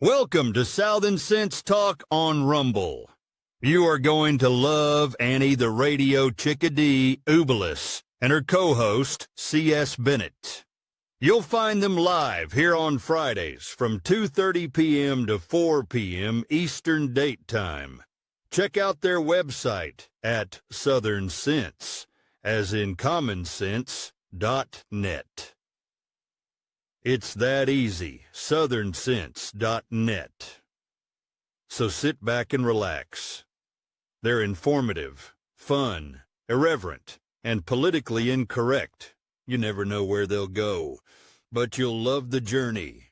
Welcome to Southern Sense Talk on Rumble. You are going to love Annie the Radio Chick-A-Dee Ubelis and her co-host, C.S. Bennett. You'll find them live here on Fridays from 2:30 p.m. to 4 p.m. Eastern Date Time. Check out their website at Southern Sense, as in commonsense.net. It's that easy, southernsense.net. So sit back and relax. They're informative, fun, irreverent, and politically incorrect. You never know where they'll go, but you'll love the journey.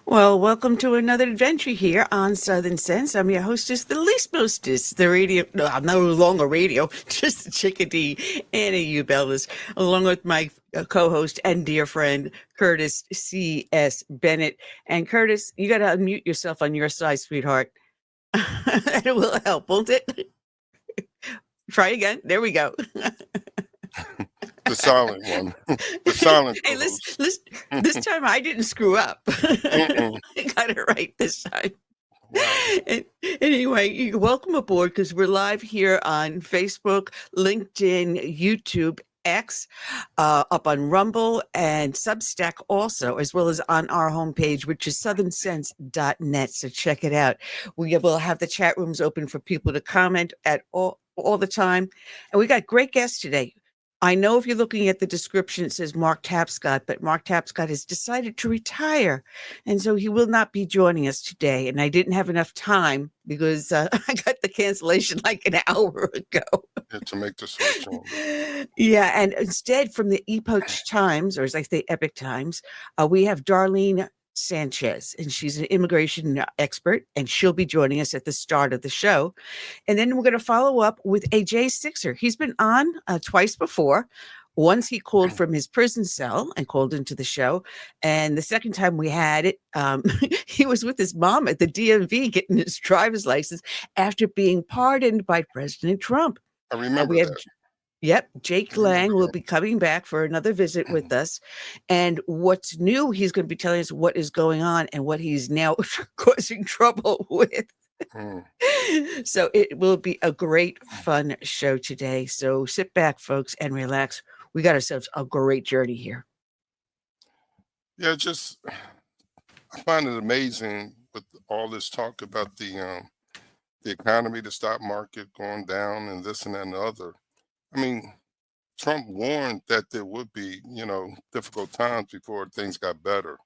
Well, welcome to another adventure here on Southern Sense. I'm your hostess, the least mostess, the radio. No, I'm no longer radio, just the Chick-A-Dee, Annie Ubelis, along with my co-host and dear friend, Curtis C.S. Bennett. And Curtis, you got to unmute yourself on your side, sweetheart. It will help, won't it? Try again. There we go. The silent one. The silent Hey, listen, this time I didn't screw up. I got it right this time. Wow. Anyway, welcome aboard because we're live here on Facebook, LinkedIn, YouTube, X, up on Rumble and Substack also, as well as on our homepage, which is southernsense.net. So check it out. We will have the chat rooms open for people to comment at all the time. And we got great guests today. I know if you're looking at the description, it says Mark Tapscott, but Mark Tapscott has decided to retire. And so he will not be joining us today. And I didn't have enough time because I got the cancellation like an hour ago. Yeah, to make the switch on. Yeah. And instead from the Epoch Times, or as I say, Epic Times, we have Darlene Sanchez, and she's an immigration expert, and she'll be joining us at the start of the show. And then we're going to follow up with AJ Sixer. He's been on twice before. Once he called from his prison cell and called into the show. And the second time we had it, he was with his mom at the DMV getting his driver's license after being pardoned by President Trump. I remember that. Yep. Jake Lang will be coming back for another visit with us. And what's new, he's going to be telling us what is going on and what he's now causing trouble with. So it will be a great, fun show today. So sit back, folks, and relax. We got ourselves a great journey here. Yeah, I find it amazing with all this talk about the economy, the stock market going down and this and that and the other. I mean, Trump warned that there would be, difficult times before things got better.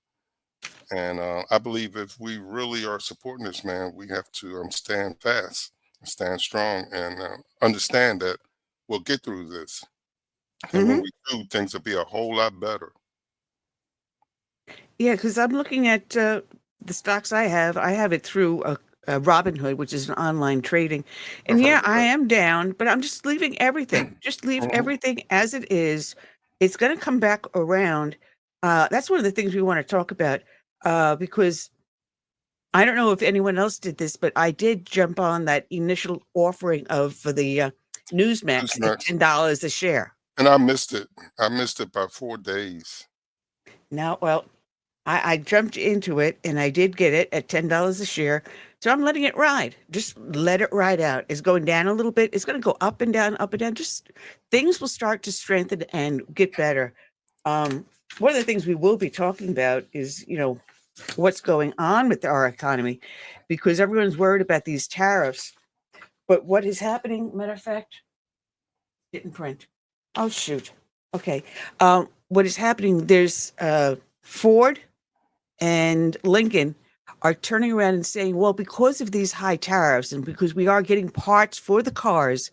And I believe if we really are supporting this man, we have to stand fast, stand strong, and understand that we'll get through this. And when we do, things will be a whole lot better. Yeah, because I'm looking at the stocks I have. I have it through Robinhood, which is an online trading. And yeah, I am down, but I'm just leaving everything. Just leave everything as it is. It's going to come back around. That's one of the things we want to talk about because I don't know if anyone else did this, but I did jump on that initial offering of the Newsmax at $10 a share. And I missed it. I missed it by 4 days. Now, well, I jumped into it and I did get it at $10 a share. So I'm letting it ride. Just let it ride out. It's going down a little bit. It's going to go up and down, up and down. Just things will start to strengthen and get better. One of the things we will be talking about is, what's going on with our economy, because everyone's worried about these tariffs. But what is happening, matter of fact, didn't print. Oh, shoot. Okay. What is happening, there's Ford and Lincoln are turning around and saying, well, because of these high tariffs and because we are getting parts for the cars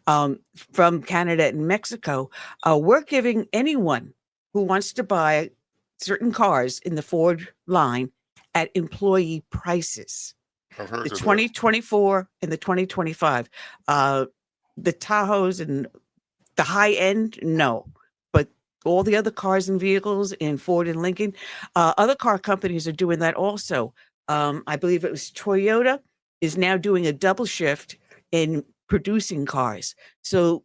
from Canada and Mexico, we're giving anyone who wants to buy certain cars in the Ford line at employee prices. The 2024 and the 2025. The Tahoes and the high end, no. But all the other cars and vehicles in Ford and Lincoln, other car companies are doing that also. I believe it was Toyota is now doing a double shift in producing cars. So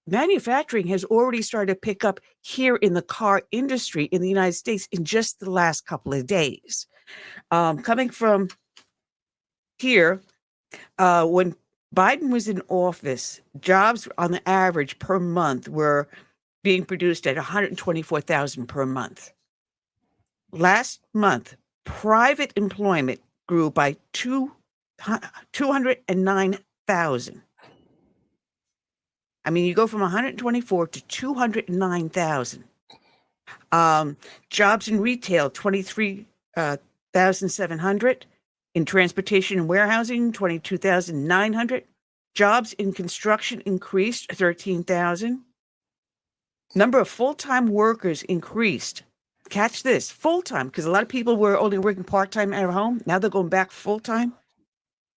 manufacturing has already started to pick up here in the car industry in the United States in just the last couple of days. Coming from here, when Biden was in office, jobs on the average per month were being produced at 124,000 per month. Last month, private employment grew by 209,000. I mean, you go from 124 to 209,000. Jobs in retail, 23,700. In transportation and warehousing, 22,900. Jobs in construction increased 13,000. Number of full-time workers increased. Catch this, full-time, because a lot of people were only working part-time at home. Now they're going back full-time.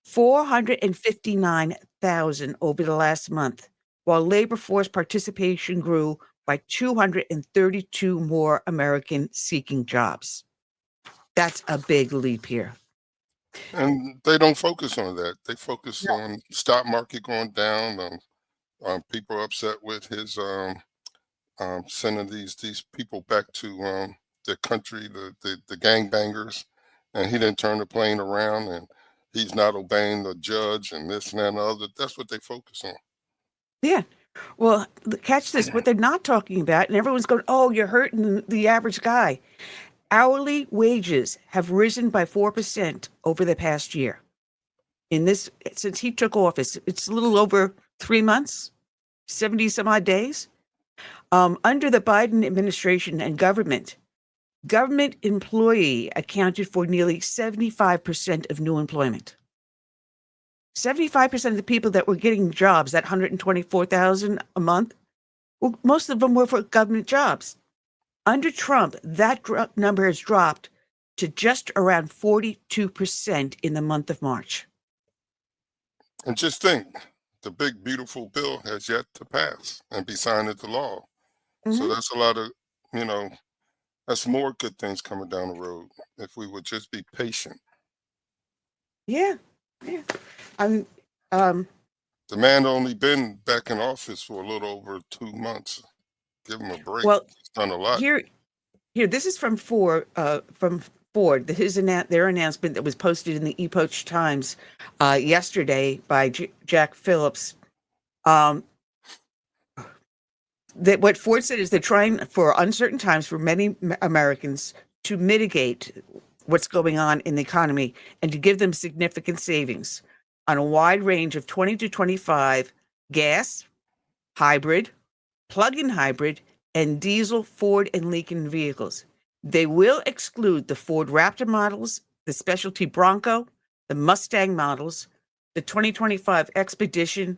459,000 over the last month, while labor force participation grew by 232 more American seeking jobs. That's a big leap here. And they don't focus on that. They focus No. on stock market going down. People upset with his sending these people back to their country, the gangbangers, and he didn't turn the plane around, and he's not obeying the judge, and this and that and the other. That's what they focus on. Yeah. Well, catch this. What they're not talking about, and everyone's going, oh, you're hurting the average guy. Hourly wages have risen by 4% over the past year. Since he took office, it's a little over 3 months, 70 some odd days. Under the Biden administration and government employee accounted for nearly 75% of new employment. 75% of the people that were getting jobs, that 124,000 a month, well, most of them were for government jobs. Under Trump, that number has dropped to just around 42% in the month of March. And just think, the big beautiful bill has yet to pass and be signed into law. So that's a lot of, that's more good things coming down the road if we would just be patient. Yeah. The man only been back in office for a little over 2 months. Give him a break. Well, He's done a lot. Here, this is from Ford. Their announcement that was posted in the Epoch Times yesterday by Jack Phillips. That what Ford said is they're trying for uncertain times for many Americans to mitigate what's going on in the economy and to give them significant savings on a wide range of 20 to 25 gas, hybrid, plug-in hybrid, and diesel Ford and Lincoln vehicles. They will exclude the Ford Raptor models, the Specialty Bronco, the Mustang models, the 2025 Expedition,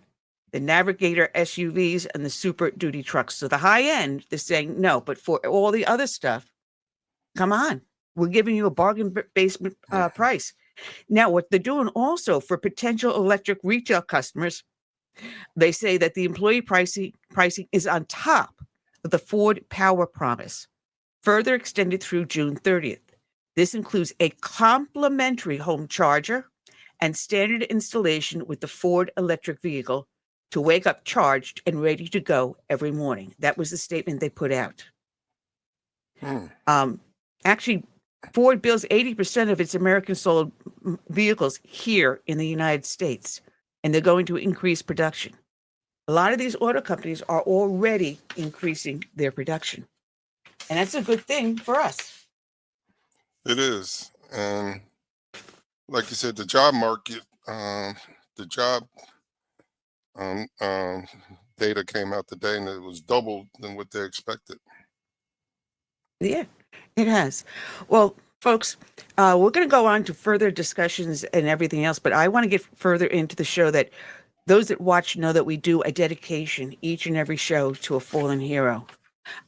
the Navigator SUVs, and the Super Duty trucks. So the high end, they're saying no, but for all the other stuff, come on, we're giving you a bargain basement price. Now, what they're doing also for potential electric retail customers, they say that the employee pricing is on top of the Ford Power Promise, further extended through June 30th. This includes a complimentary home charger and standard installation with the Ford electric vehicle to wake up charged and ready to go every morning. That was the statement they put out. Actually, Ford builds 80% of its American sold vehicles here in the United States, and they're going to increase production. A lot of these auto companies are already increasing their production, and that's a good thing for us. It is. And like you said, the job market, the job data came out today, and it was double than what they expected. Yeah, it has. Well, folks, we're going to go on to further discussions and everything else, but I want to get further into the show that those that watch know that we do a dedication each and every show to a fallen hero.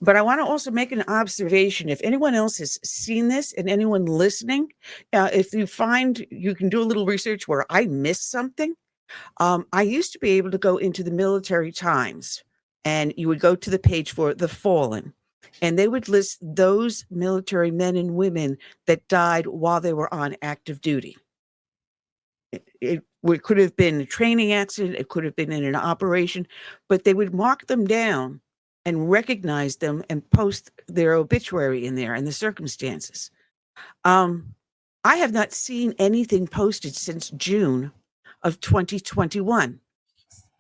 But I want to also make an observation. If anyone else has seen this and anyone listening, if you find you can do a little research where I missed something, I used to be able to go into the Military Times and you would go to the page for The Fallen, and they would list those military men and women that died while they were on active duty. It could have been a training accident, it could have been in an operation, but they would mark them down and recognize them and post their obituary in there and the circumstances. I have not seen anything posted since June of 2021.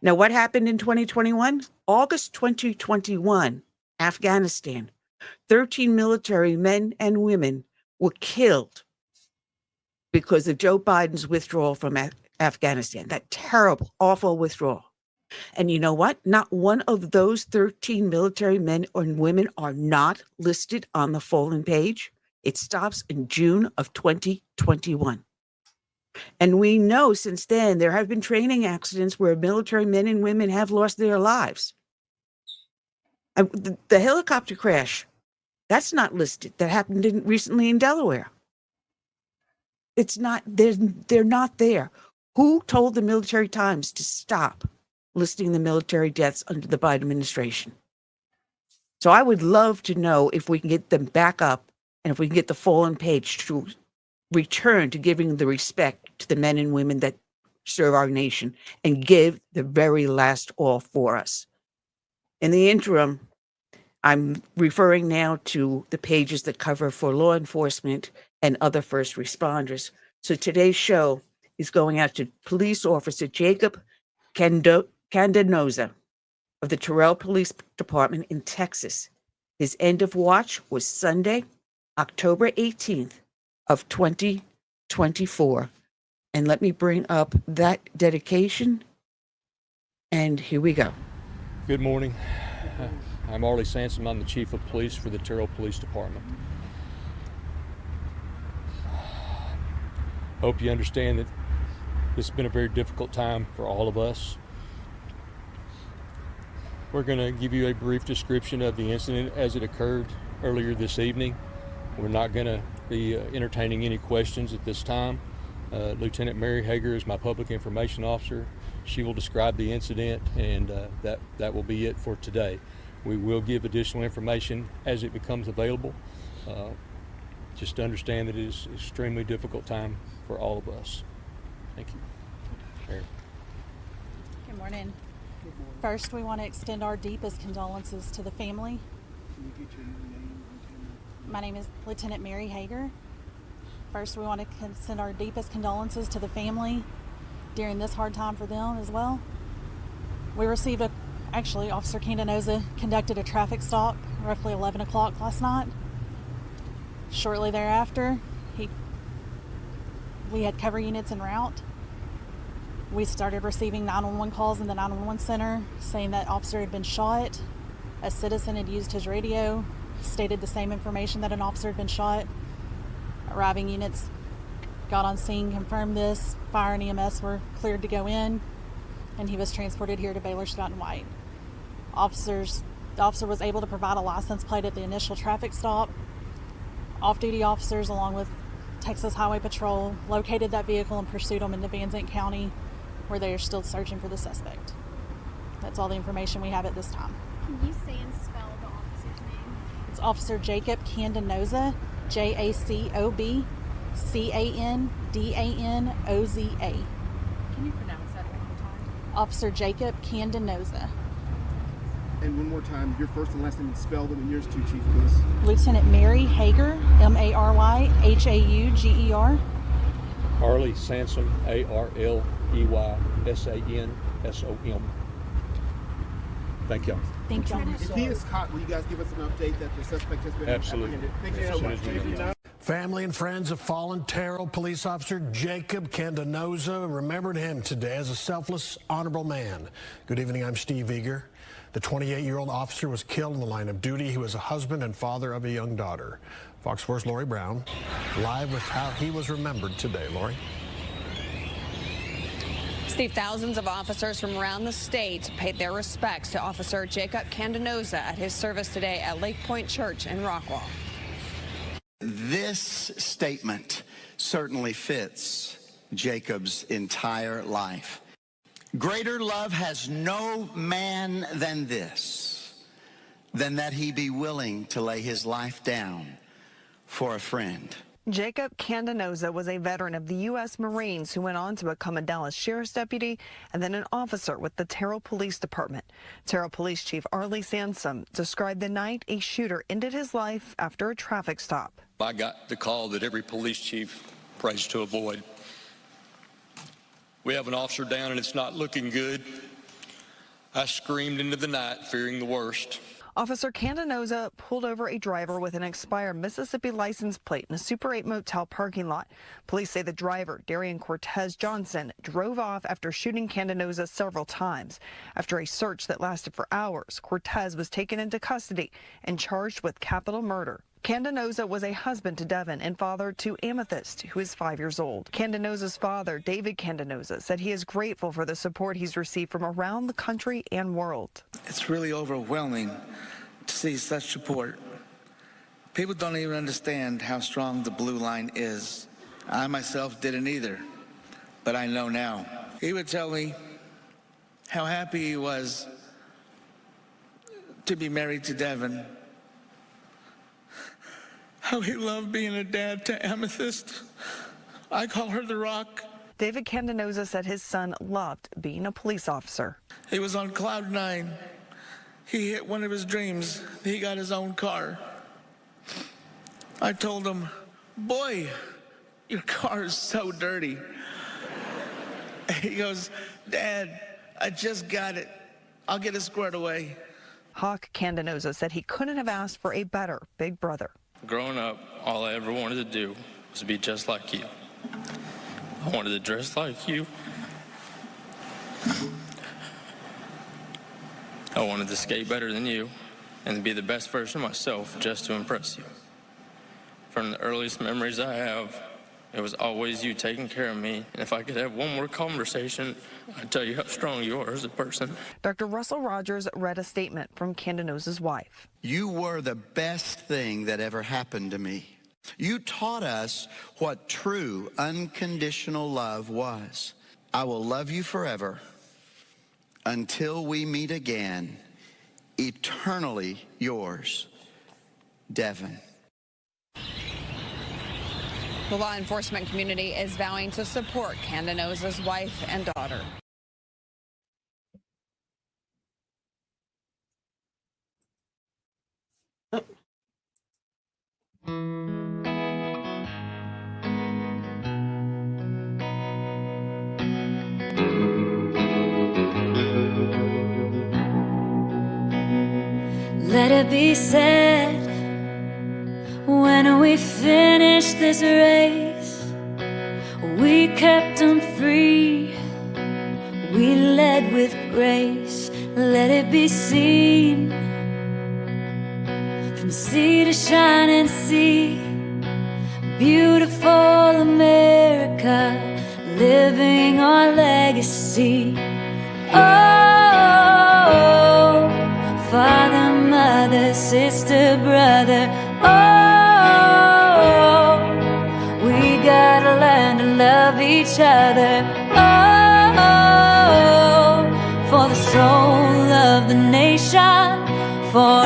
Now, what happened in 2021? August 2021, Afghanistan. 13 military men and women were killed because of Joe Biden's withdrawal from Afghanistan, that terrible, awful withdrawal. And you know what? Not one of those 13 military men or women are not listed on the fallen page. It stops in June of 2021. And we know since then there have been training accidents where military men and women have lost their lives. The helicopter crash, that's not listed. That happened recently in Delaware. It's not, they're not there. Who told the Military Times to stop listing the military deaths under the Biden administration? So I would love to know if we can get them back up and if we can get the fallen page to return to giving the respect to the men and women that serve our nation and give the very last all for us. In the interim, I'm referring now to the pages that cover for law enforcement and other first responders. So today's show is going out to Police Officer Jacob Candenoza of the Terrell Police Department in Texas. His end of watch was Sunday, October 18th of 2024. And let me bring up that dedication. And here we go. Good morning. I'm Arlie Sansom. I'm the Chief of Police for the Terrell Police Department. Hope you understand that this has been a very difficult time for all of us. We're going to give you a brief description of the incident as it occurred earlier this evening. We're not going to be entertaining any questions at this time. Lieutenant Mary Hager is my public information officer. She will describe the incident, and that will be it for today. We will give additional information as it becomes available. Just to understand that it is an extremely difficult time for all of us. Thank you. Mary. Good morning. First, we want to extend our deepest condolences to the family. My name is Lieutenant Mary Hager. First, we want to send our deepest condolences to the family during this hard time for them as well. We received Officer Candenoza conducted a traffic stop roughly 11 o'clock last night. Shortly thereafter, we had cover units en route. We started receiving 911 calls in the 911 center saying that officer had been shot. A citizen had used his radio, stated the same information that an officer had been shot. Arriving units got on scene, confirmed this. Fire and EMS were cleared to go in, and he was transported here to Baylor Scott and White. The officer was able to provide a license plate at the initial traffic stop. Off-duty officers, along with Texas Highway Patrol, located that vehicle and pursued them into Van Zandt County, where they are still searching for the suspect. That's all the information we have at this time. Can you say and spell the officer's name? It's Officer Jacob Candenoza, Jacob Candanoza. Can you pronounce that one more time? Officer Jacob Candenoza. And one more time, your first and last name and spell them, and yours too, Chief, please. Lieutenant Mary Hager, Maryhayger. Arlie Sansom, ARLEYSANSOM. Thank y'all. Thank y'all. If he is caught, will you guys give us an update that the suspect has been Absolutely. apprehended? Thank you As so soon much. as we know. Family and friends of fallen Terrell police officer Jacob Candenoza remembered him today as a selfless, honorable man. Good evening, I'm Steve Eager. The 28-year-old officer was killed in the line of duty. He was a husband and father of a young daughter. Fox 4's Lori Brown, live with how he was remembered today. Lori? Steve, thousands of officers from around the state paid their respects to Officer Jacob Candenoza at his service today at Lake Point Church in Rockwall. This statement certainly fits Jacob's entire life. Greater love has no man than this, than that he be willing to lay his life down for a friend. Chick-A-Dee was a veteran of the U.S. Marines who went on to become a Dallas Sheriff's deputy and then an officer with the Terrell Police Department. Terrell Police Chief Arlie Sansom described the night a shooter ended his life after a traffic stop. I got the call that every police chief prays to avoid. We have an officer down and it's not looking good. I screamed into the night, fearing the worst. Officer Candenosa pulled over a driver with an expired Mississippi license plate in a Super 8 motel parking lot. Police say the driver, Darian Cortez Johnson, drove off after shooting Candenosa several times. After a search that lasted for hours, Cortez was taken into custody and charged with capital murder. Candenosa was a husband to Devin and father to Amethyst, who is 5 years old. Candenosa's father, David Candenosa, said he is grateful for the support he's received from around the country and world. It's really overwhelming to see such support. People don't even understand how strong the Blue Line is. I myself didn't either, but I know now. He would tell me how happy he was to be married to Devin, how he loved being a dad to Amethyst. I call her the Rock. David Candenosa said his son loved being a police officer. He was on cloud 9. He hit one of his dreams. He got his own car. I told him, boy, your car is so dirty. He goes, Dad, I just got it. I'll get it squared away. Hawk Candenosa said he couldn't have asked for a better big brother. Growing up, all I ever wanted to do was be just like you. I wanted to dress like you. I wanted to skate better than you and to be the best version of myself just to impress you. From the earliest memories I have, it was always you taking care of me. And if I could have one more conversation, I'd tell you how strong you are as a person. Dr. Russell Rogers read a statement from Candenosa's wife. You were the best thing that ever happened to me. You taught us what true, unconditional love was. I will love you forever until we meet again. Eternally yours, Devin. The law enforcement community is vowing to support Candenosa's wife and daughter. Let it be said, when we finish this race, we kept them free, we led with grace. Let it be seen, from sea to shining sea, beautiful America, living our legacy. Oh, father, mother, sister, brother, oh, we gotta learn to love each other. Oh, for the soul of the nation, for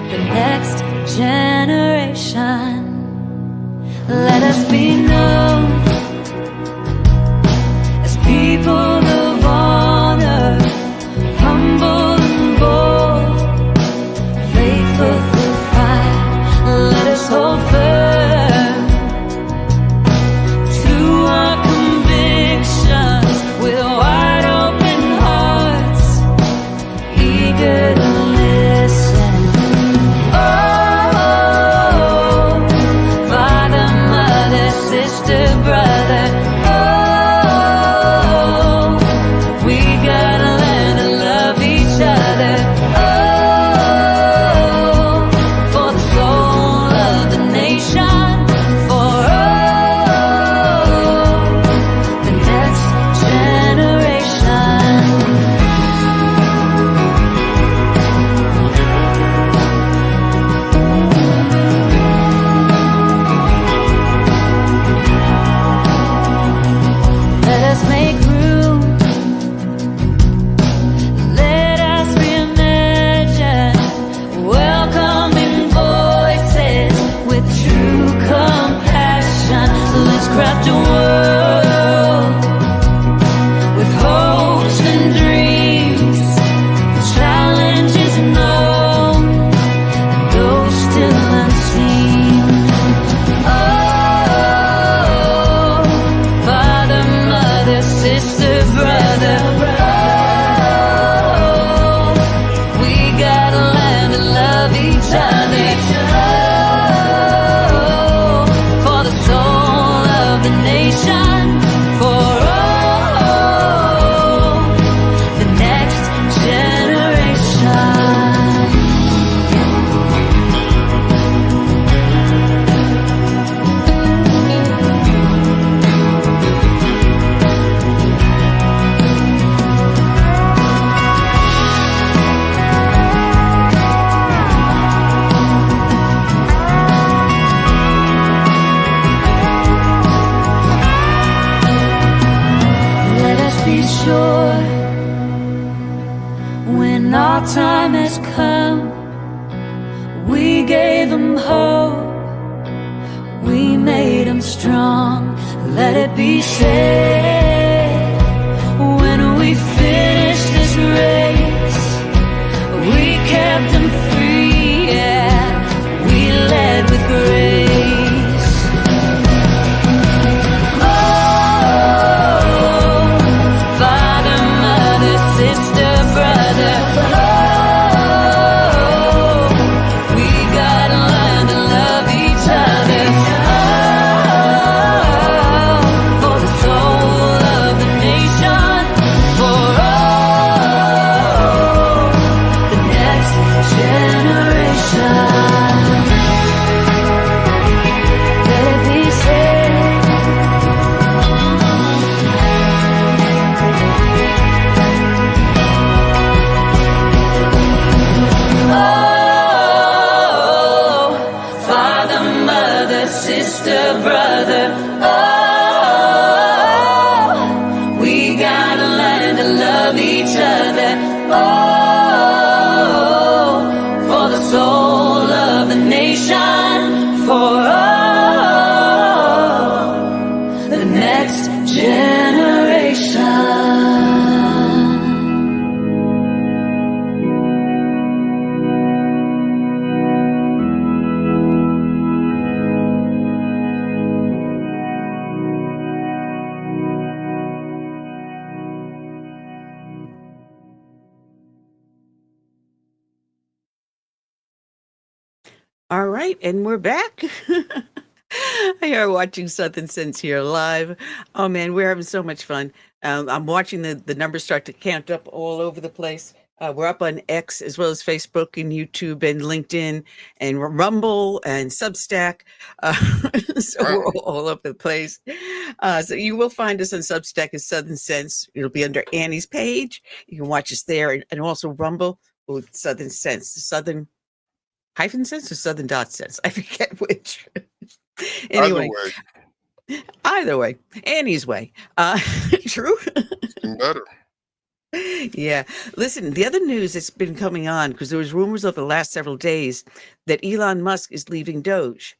the next generation. Let us be known as people of honor, humble and bold, faithful through fire. Let us hold firm sister, brother. Oh, we gotta learn to love each other. Oh, for the soul of the nation, for all the next generation. Let us be sure when our time has come, we gave them hope, we made them strong. Let it be said when we finish this race, we kept them free, yeah, we led with grace. Father, mother, sister, brother. Oh, we gotta learn to love each other. Oh, for the soul of the nation, for all the next generation. Let it be said. Oh, father, mother, sister, brother. Oh, we gotta learn to love each other. Oh, for the soul of the nation, for all the next generation. All right, and we're back. We are watching Southern Sense here live. Oh man, we're having so much fun. I'm watching the numbers start to count up all over the place. We're up on X as well as Facebook and YouTube and LinkedIn and Rumble and Substack. So we're all over the place. So you will find us on Substack as Southern Sense. It'll be under Annie's page. You can watch us there, and also Rumble with Southern Sense. Southern hyphen sense or Southern dot sense? I forget which. Anyway, either way, Annie's way. True. Even better. Yeah. Listen, the other news that's been coming on, because there was rumors over the last several days that Elon Musk is leaving Doge.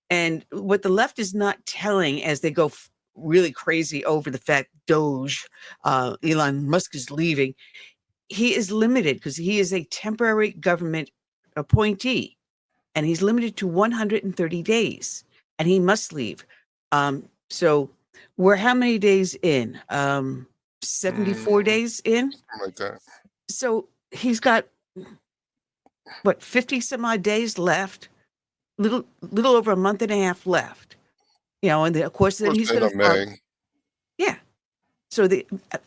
And what the left is not telling as they go really crazy over the fact Doge, Elon Musk is leaving, he is limited because he is a temporary government appointee and he's limited to 130 days and he must leave. So we're how many days in? 74 days in? Something like that. So he's got what, 50 some odd days left, little over a month and a half left. You know, and then, of course, then he's going to. Yeah. So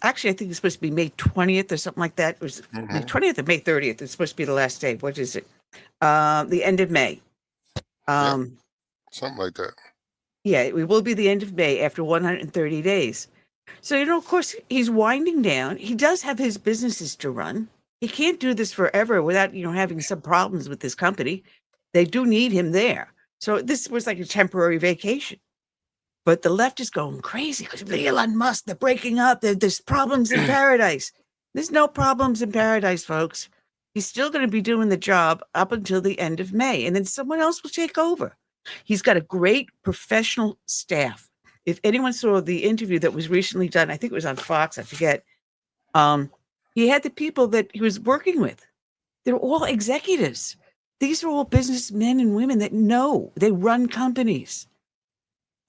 actually, I think it's supposed to be May 20th or something like that. It was May 20th or May 30th. It's supposed to be the last day. What is it? The end of May. Something like that. Yeah, it will be the end of May after 130 days. So, you know, of course, he's winding down. He does have his businesses to run. He can't do this forever without, you know, having some problems with his company. They do need him there. So this was like a temporary vacation. But the left is going crazy because Elon Musk, they're breaking up. There's problems in paradise. There's no problems in paradise, folks. He's still going to be doing the job up until the end of May, and then someone else will take over. He's got a great professional staff. If anyone saw the interview that was recently done, I think it was on Fox, I forget. He had the people that he was working with. They're all executives. These are all businessmen and women that know they run companies.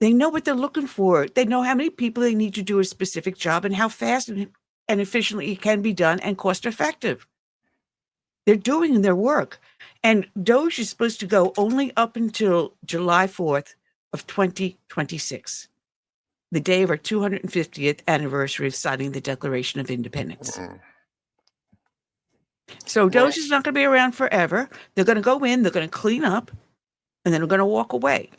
They know what they're looking for. They know how many people they need to do a specific job and how fast and efficiently it can be done and cost effective. They're doing their work. And DOGE is supposed to go only up until July 4th of 2026, the day of our 250th anniversary of signing the Declaration of Independence. So DOGE is not going to be around forever. They're going to go in, they're going to clean up, and then they're going to walk away.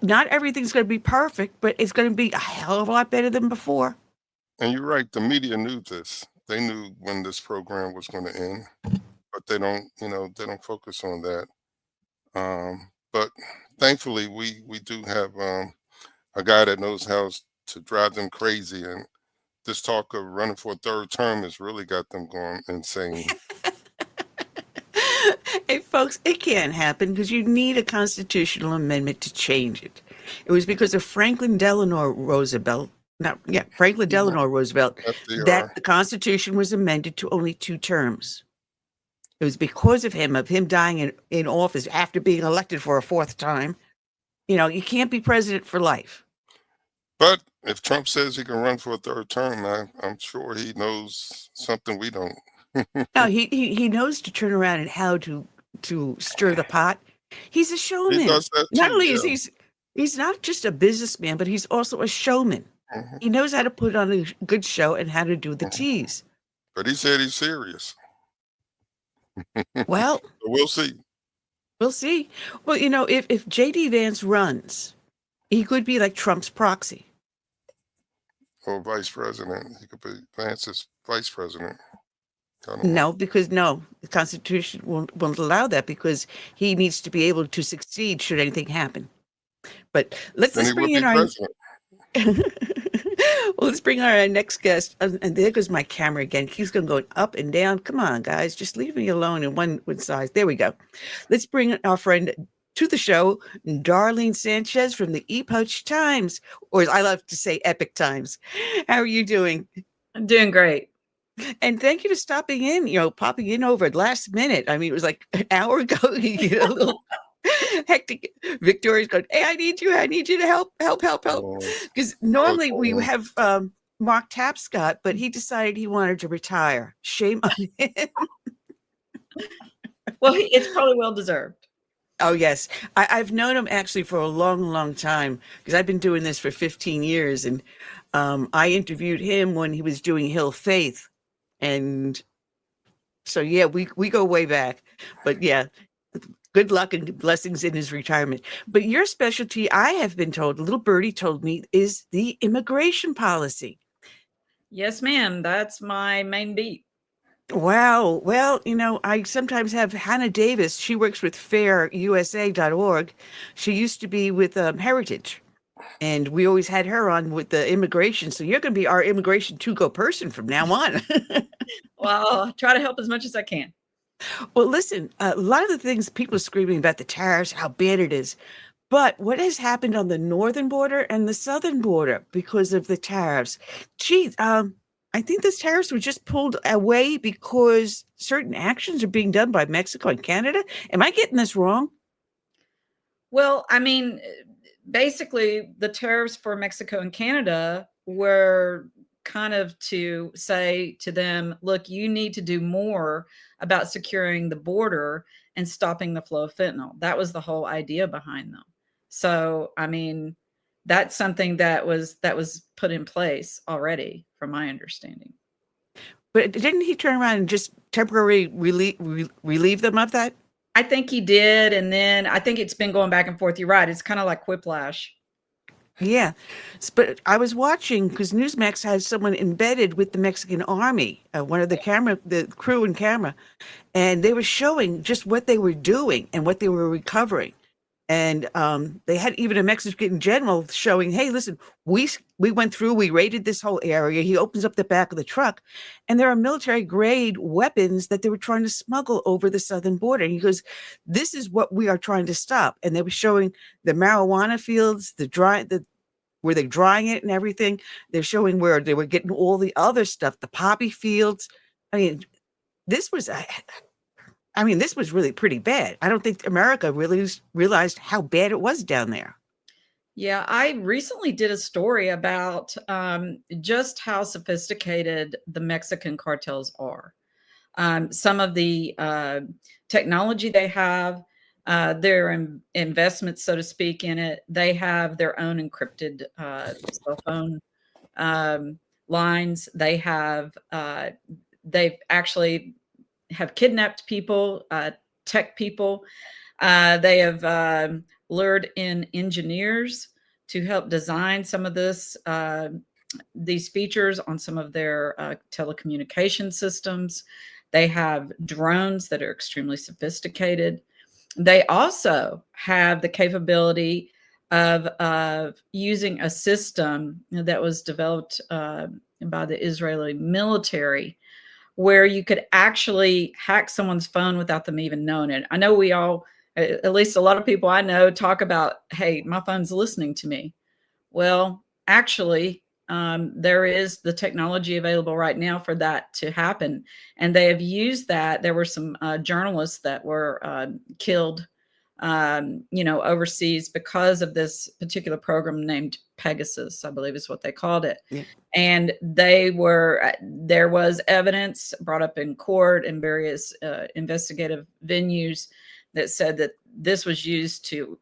Not everything's going to be perfect, but it's going to be a hell of a lot better than before. And you're right. The media knew this. They knew when this program was going to end, but they don't focus on that. But thankfully, we do have a guy that knows how to drive them crazy. And this talk of running for a third term has really got them going insane. Hey, folks, it can't happen because you need a constitutional amendment to change it. It was because of Franklin Delano Roosevelt, that the Constitution was amended to only 2 terms. It was because of him dying in office after being elected for a 4th time. You can't be president for life. But if Trump says he can run for a 3rd term, I'm sure he knows something we don't. No, he knows to turn around and how to stir the pot. He's a showman. He does that too, Not only is he's not just a businessman, but he's also a showman. He knows how to put on a good show and how to do the tease. But he said he's serious. Well, we'll see. We'll see. Well, if J.D. Vance runs, he could be like Trump's proxy. Or vice president. He could be Vance's vice president. No, because the Constitution won't allow that because he needs to be able to succeed should anything happen. But let's bring in our let's bring our next guest. And there goes my camera again. He's going to go up and down. Come on, guys, just leave me alone in one size. There we go. Let's bring our friend to the show, Darlene Sanchez from the Epoch Times, or as I love to say, Epic Times. How are you doing? I'm doing great. And thank you for stopping in, popping in over at last minute. I mean, it was like an hour ago. You get a little hectic. Victoria's going, hey, I need you to help. Because normally we have Mark Tapscott, but he decided he wanted to retire. Shame on him. Well, it's probably well-deserved. Oh, yes. I've known him actually for a long, long time because I've been doing this for 15 years. And I interviewed him when he was doing Hill Faith. And so, yeah, we go way back. But, yeah, good luck and blessings in his retirement. But your specialty, I have been told, little birdie told me, is the immigration policy. Yes, ma'am. That's my main beat. Wow. Well, I sometimes have Hannah Davis. She works with fairusa.org. She used to be with Heritage. And we always had her on with the immigration. So you're going to be our immigration to-go person from now on. Well, I'll try to help as much as I can. Well, listen, a lot of the things people are screaming about the tariffs, how bad it is. But what has happened on the northern border and the southern border because of the tariffs? Geez, I think those tariffs were just pulled away because certain actions are being done by Mexico and Canada. Am I getting this wrong? Well, I mean, basically, the tariffs for Mexico and Canada were kind of to say to them, look, you need to do more about securing the border and stopping the flow of fentanyl. That was the whole idea behind them. So, I mean, that's something that was put in place already, from my understanding. But didn't he turn around and just temporarily relieve them of that? I think he did. And then I think it's been going back and forth. You're right. It's kind of like whiplash. Yeah. But I was watching because Newsmax has someone embedded with the Mexican army, one of the crew and camera, and they were showing just what they were doing and what they were recovering. And they had even a Mexican general showing, hey, listen, we went through, we raided this whole area. He opens up the back of the truck, and there are military grade weapons that they were trying to smuggle over the southern border. And he goes, this is what we are trying to stop. And they were showing the marijuana fields, where they're drying it and everything. They're showing where they were getting all the other stuff, the poppy fields. I mean, this was really pretty bad. I don't think America really realized how bad it was down there. Yeah, I recently did a story about just how sophisticated the Mexican cartels are. Some of the technology they have, their investments, so to speak, in it. They have their own encrypted cell phone um, lines. They've actually have kidnapped people, tech people. They have lured in engineers to help design some of these features on some of their telecommunication systems. They have drones that are extremely sophisticated. They also have the capability of using a system that was developed by the Israeli military, where you could actually hack someone's phone without them even knowing it. I know we all, at least a lot of people I know, talk about, hey, my phone's listening to me. Well, actually, there is the technology available right now for that to happen. And they have used that. There were some journalists that were killed, overseas because of this particular program named Pegasus, I believe is what they called it. Yeah. And there was evidence brought up in court and various investigative venues that said that this was used to,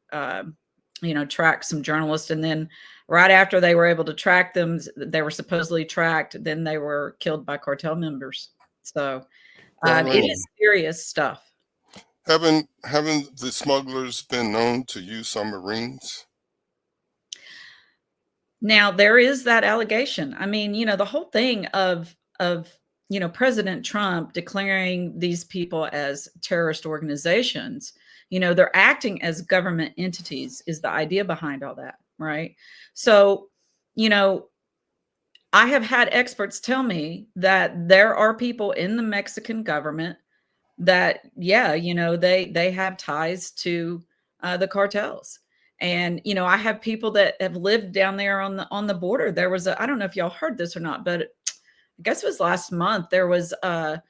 track some journalists. And then right after they were able to track them, they were supposedly tracked. Then they were killed by cartel members. So it is serious stuff. Haven't the smugglers been known to use submarines? Now there is that allegation. I mean, the whole thing of President Trump declaring these people as terrorist organizations, they're acting as government entities is the idea behind all that, right? So, I have had experts tell me that there are people in the Mexican government that, yeah, they have ties to the cartels. And I have people that have lived down there on the border. There was I don't know if y'all heard this or not, but I guess it was last month. There was a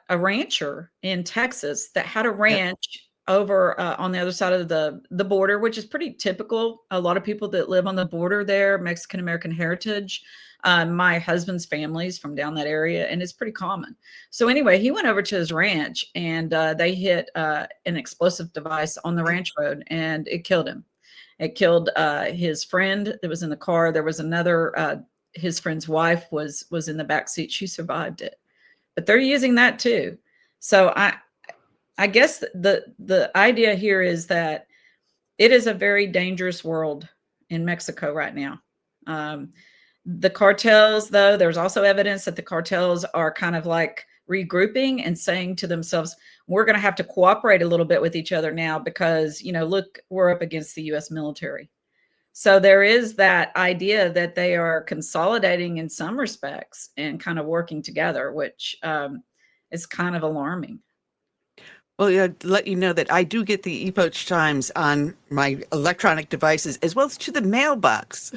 rancher in Texas that had a ranch over on the other side of the border, which is pretty typical. A lot of people that live on the border there, Mexican American heritage. My husband's family's from down that area, and it's pretty common. So anyway, he went over to his ranch, and they hit an explosive device on the ranch road, and it killed him. It killed his friend that was in the car. There was another. His friend's wife was in the back seat. She survived it, but they're using that too. So I guess the idea here is that it is a very dangerous world in Mexico right now. The cartels, though, there's also evidence that the cartels are kind of like regrouping and saying to themselves, we're going to have to cooperate a little bit with each other now because, look, we're up against the U.S. military. So there is that idea that they are consolidating in some respects and kind of working together, which is kind of alarming. Well, to let you know that I do get the Epoch Times on my electronic devices as well as to the mailbox.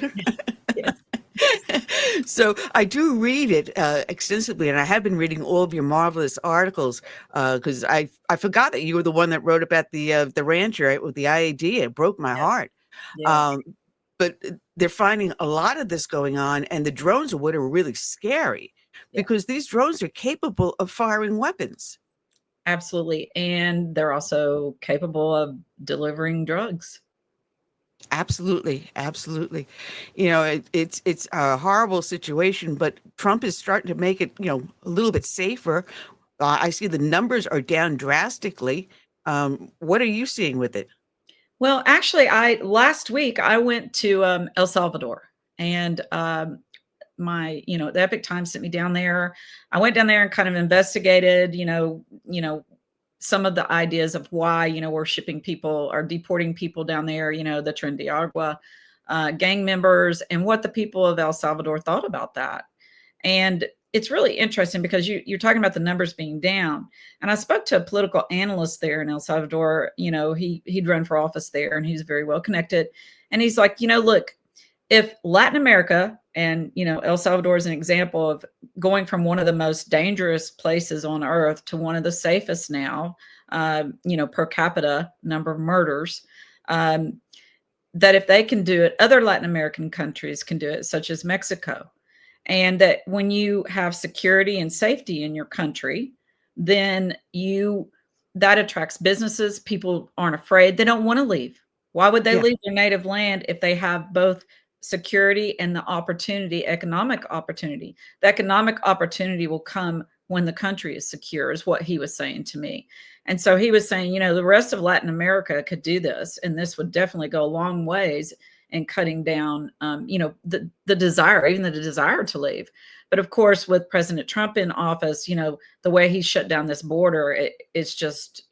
So I do read it extensively, and I have been reading all of your marvelous articles because I forgot that you were the one that wrote about the rancher, right, with the IED. It broke my heart. Yeah. But they're finding a lot of this going on, and the drones are what are really scary because these drones are capable of firing weapons. Absolutely. And they're also capable of delivering drugs. Absolutely. It's a horrible situation, but Trump is starting to make it, a little bit safer. I see the numbers are down drastically. What are you seeing with it? Well, actually, last week I went to El Salvador, and the Epic Times sent me down there. I went down there and kind of investigated, some of the ideas of why, we're shipping people or deporting people down there, the Tren de Agua gang members, and what the people of El Salvador thought about that. And it's really interesting because you're talking about the numbers being down. And I spoke to a political analyst there in El Salvador. He'd run for office there, and he's very well connected. And he's like, look, if Latin America and, El Salvador is an example of going from one of the most dangerous places on earth to one of the safest now, per capita number of murders. that if they can do it, other Latin American countries can do it, such as Mexico. And that when you have security and safety in your country, then that attracts businesses. People aren't afraid. They don't want to leave. Why would they Yeah. leave their native land if they have both security and the opportunity, economic opportunity? The economic opportunity will come when the country is secure, is what he was saying to me. And so he was saying, the rest of Latin America could do this, and this would definitely go a long ways in cutting down, the desire, even the desire to leave. But of course, with President Trump in office, the way he shut down this border, it's just,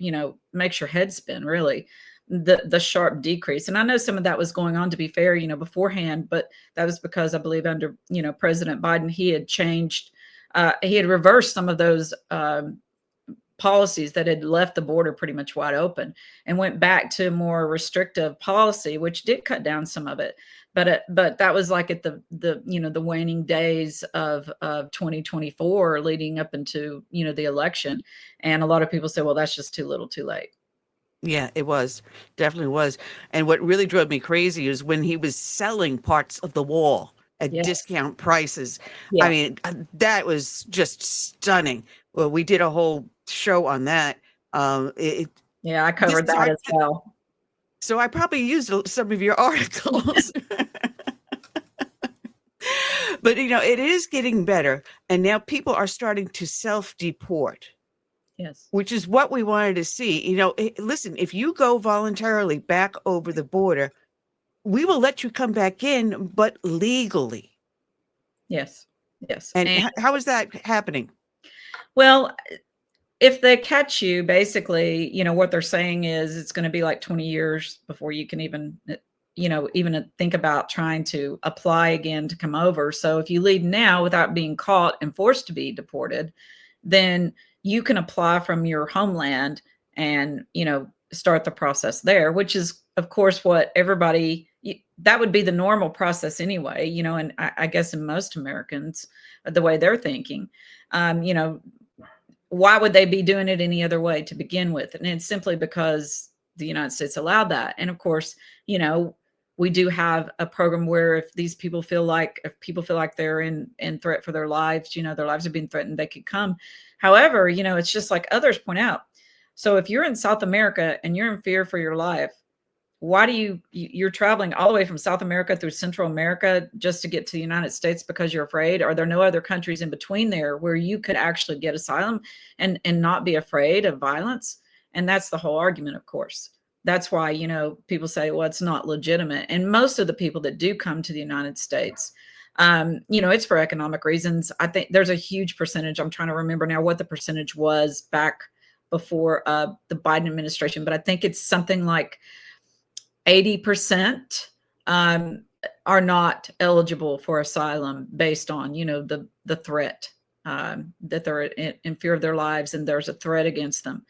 makes your head spin, really. The sharp decrease. And I know some of that was going on, to be fair, beforehand, but that was because I believe under, President Biden, he had changed, he had reversed some of those policies that had left the border pretty much wide open, and went back to a more restrictive policy, which did cut down some of it. But that was like at the waning days of 2024, leading up into the election. And a lot of people say, well, that's just too little, too late. Yeah, it was. Definitely was. And what really drove me crazy is when he was selling parts of the wall at Yes. discount prices. Yeah. I mean, that was just stunning. Well, we did a whole show on that. Yeah, I covered that as well. So I probably used some of your articles. But, it is getting better. And now people are starting to self-deport. Yes. Which is what we wanted to see. Listen, if you go voluntarily back over the border, we will let you come back in, but legally. Yes. Yes. And how is that happening? Well, if they catch you, basically, what they're saying is it's going to be like 20 years before you can even think about trying to apply again to come over. So if you leave now without being caught and forced to be deported, then you can apply from your homeland and, start the process there, which is, of course, what everybody, that would be the normal process anyway, and I guess in most Americans, the way they're thinking, why would they be doing it any other way to begin with? And it's simply because the United States allowed that. And of course, we do have a program where if people feel like they're in threat for their lives, their lives are being threatened, they could come. However, it's just like others point out. So if you're in South America and you're in fear for your life, why do you're traveling all the way from South America through Central America just to get to the United States because you're afraid? Are there no other countries in between there where you could actually get asylum and not be afraid of violence? And that's the whole argument, of course. That's why, people say, well, it's not legitimate. And most of the people that do come to the United States, it's for economic reasons. I think there's a huge percentage. I'm trying to remember now what the percentage was back before the Biden administration, but I think it's something like 80% are not eligible for asylum based on, the threat that they're in fear of their lives and there's a threat against them.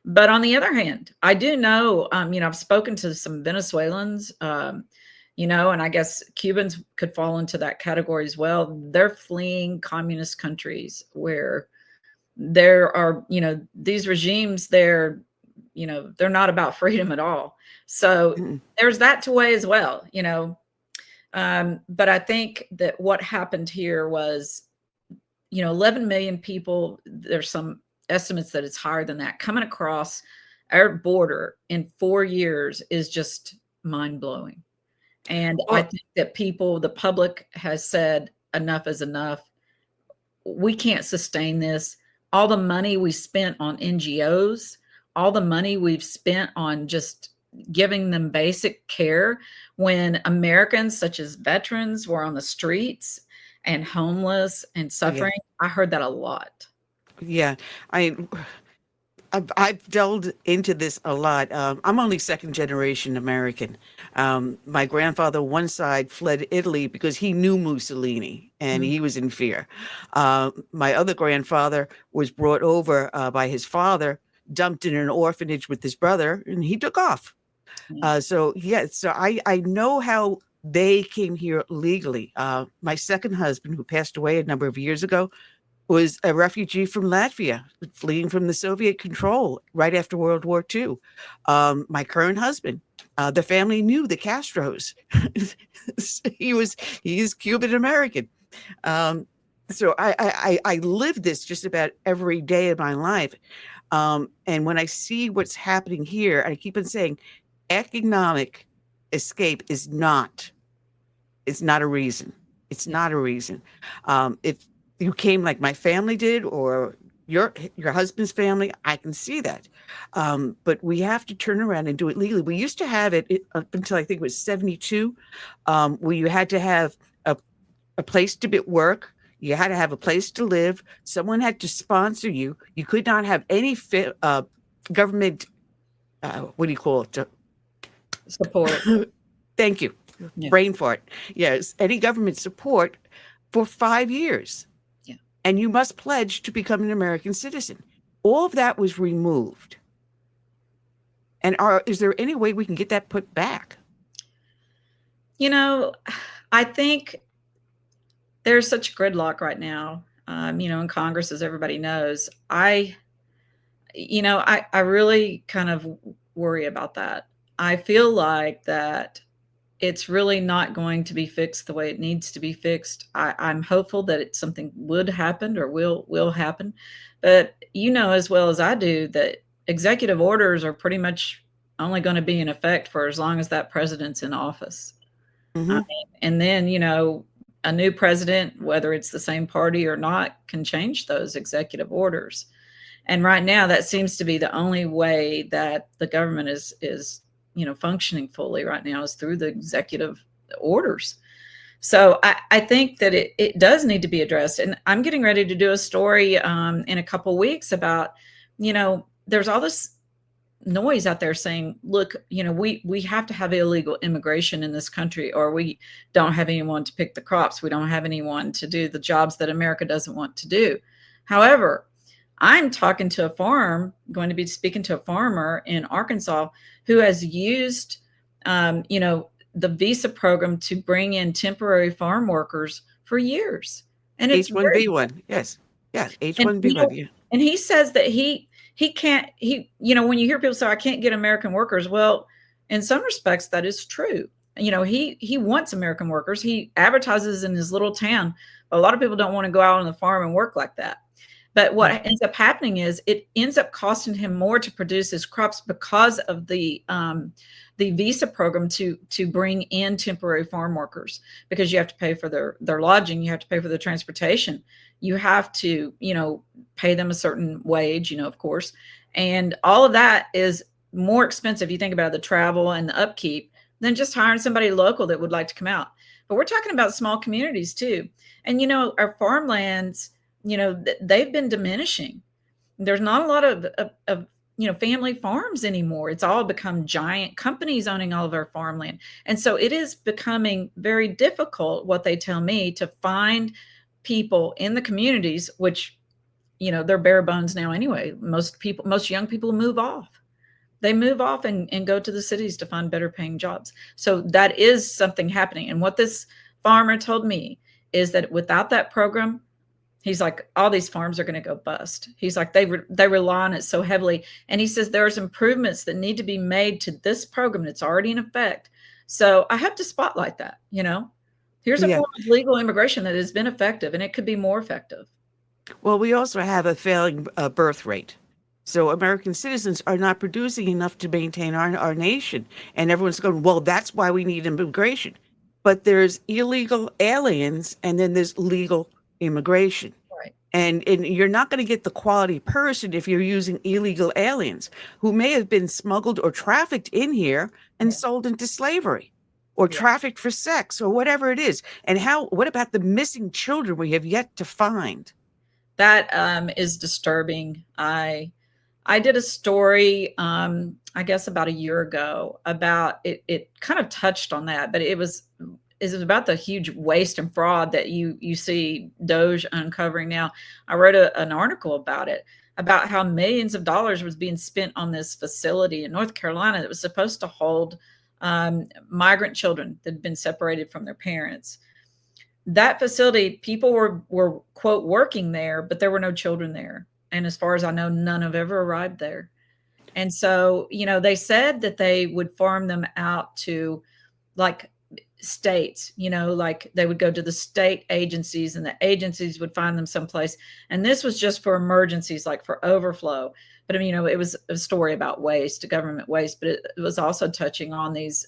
But on the other hand, I do know, I've spoken to some Venezuelans, and I guess Cubans could fall into that category as well. They're fleeing communist countries where there are, these regimes, they're not about freedom at all. So there's that to weigh as well, but I think that what happened here was, 11 million people, there's some estimates that it's higher than that, coming across our border in 4 years is just mind-blowing. And I think that the public has said enough is enough. We can't sustain this. All the money we spent on NGOs, all the money we've spent on just giving them basic care when Americans such as veterans were on the streets and homeless and suffering. Yeah. I heard that a lot. Yeah. I've delved into this a lot. I'm only second generation American. My grandfather, one side, fled Italy because he knew Mussolini and he was in fear. My other grandfather was brought over by his father, dumped in an orphanage with his brother, and he took off. So I know how they came here legally. My second husband, who passed away a number of years ago, was a refugee from Latvia, fleeing from the Soviet control right after World War II. My current husband The family knew the Castros. He's Cuban American. So I live this just about every day of my life. And when I see what's happening here, I keep on saying economic escape is not, it's not a reason. It's not a reason. If you came like my family did, or your husband's family, I can see that. But we have to turn around and do it legally. We used to have it up until I think it was 72, where you had to have a place to work. You had to have a place to live. Someone had to sponsor you. You could not have any government, what do you call it? Support. Thank you. Yeah. Brain fart. Yes. Any government support for 5 years. Yeah. And you must pledge to become an American citizen. All of that was removed. And is there any way we can get that put back? You know, I think there's such gridlock right now, in Congress, as everybody knows. I really kind of worry about that. I feel like that it's really not going to be fixed the way it needs to be fixed. I'm hopeful that something would happen or will happen. But you know as well as I do that executive orders are pretty much only going to be in effect for as long as that president's in office. Mm-hmm. I mean, and then, a new president, whether it's the same party or not, can change those executive orders. And right now, that seems to be the only way that the government is functioning fully right now, is through the executive orders. So I think that it does need to be addressed. And I'm getting ready to do a story in a couple weeks about, there's all this noise out there saying, look, we have to have illegal immigration in this country, or we don't have anyone to pick the crops. We don't have anyone to do the jobs that America doesn't want to do. However, I'm going to be speaking to a farmer in Arkansas who has used, the visa program to bring in temporary farm workers for years. And it's H-1B1. Yes. Yeah. H-1B1. Yeah. And he says that he can't, when you hear people say, I can't get American workers. Well, in some respects, that is true. He wants American workers. He advertises in his little town. A lot of people don't want to go out on the farm and work like that. But what ends up happening is it ends up costing him more to produce his crops because of the visa program to bring in temporary farm workers, because you have to pay for their lodging, you have to pay for the transportation, you have to pay them a certain wage, of course, and all of that is more expensive. You think about the travel and the upkeep than just hiring somebody local that would like to come out. But we're talking about small communities too, and our farmlands, they've been diminishing. There's not a lot of family farms anymore. It's all become giant companies owning all of our farmland. And so it is becoming very difficult, what they tell me, to find people in the communities, which, they're bare bones now anyway. Most young people move off. They move off and go to the cities to find better paying jobs. So that is something happening. And what this farmer told me is that without that program, he's like, all these farms are going to go bust. He's like, they rely on it so heavily. And he says there's improvements that need to be made to this program that's already in effect. So I have to spotlight that, Here's a form of legal immigration that has been effective, and it could be more effective. Well, we also have a failing birth rate. So American citizens are not producing enough to maintain our nation. And everyone's going, well, that's why we need immigration. But there's illegal aliens, and then there's legal immigration. Right. And you're not going to get the quality person if you're using illegal aliens who may have been smuggled or trafficked in here and sold into slavery, or trafficked for sex, or whatever it is. And what about the missing children we have yet to find? That is disturbing. I did a story, I guess about a year ago, about it. It kind of touched on that, but it was about the huge waste and fraud that you see Doge uncovering now. I wrote an article about it, about how millions of dollars was being spent on this facility in North Carolina that was supposed to hold migrant children that had been separated from their parents. That facility, people were quote working there, but there were no children there. And as far as I know, none have ever arrived there. And so, they said that they would farm them out to like states, like they would go to the state agencies and the agencies would find them someplace. And this was just for emergencies, like for overflow. But I mean, it was a story about waste, government waste, but it was also touching on these,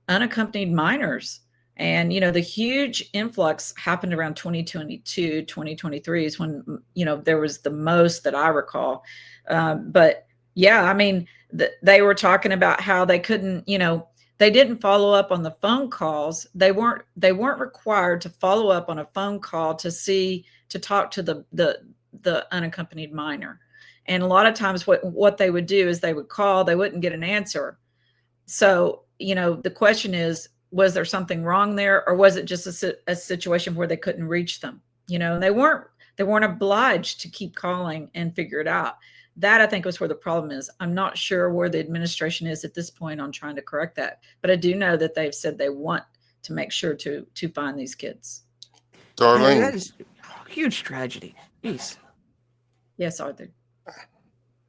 unaccompanied minors. And, the huge influx happened around 2022, 2023 is when, there was the most that I recall. But yeah, I mean, they were talking about how they couldn't, they didn't follow up on the phone calls. They weren't required to follow up on a phone call to talk to the unaccompanied minor. And a lot of times what they would do is they would call, they wouldn't get an answer. So, the question is, was there something wrong there, or was it just a situation where they couldn't reach them? They weren't obliged to keep calling and figure it out. That, I think, was where the problem is. I'm not sure where the administration is at this point on trying to correct that, but I do know that they've said they want to make sure to find these kids. Darlene, that is a huge tragedy. Jeez. Yes, Arthur.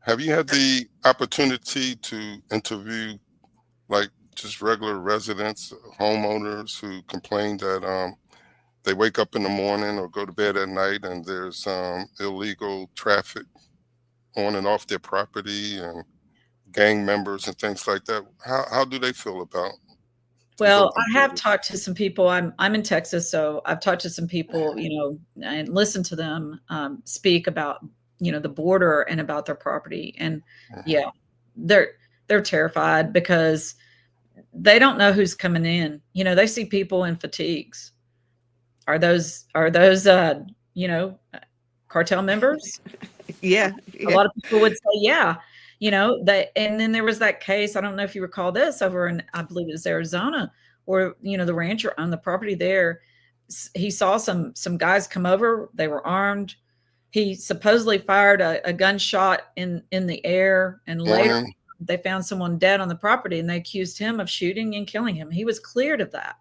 have you had the opportunity to interview like just regular residents, homeowners who complain that they wake up in the morning or go to bed at night and there's illegal traffic on and off their property and gang members and things like that? How do they feel about? Well, I have talked to some people. I'm in Texas, so I've talked to some people, and listened to them speak about, the border and about their property. And yeah, they're terrified because they don't know who's coming in. They see people in fatigues. Are those cartel members? Yeah. A lot of people would say, yeah. And then there was that case, I don't know if you recall this, over in, I believe it was Arizona, where, the rancher on the property there, he saw some guys come over, they were armed. He supposedly fired a gunshot in the air, and later they found someone dead on the property, and they accused him of shooting and killing him. He was cleared of that.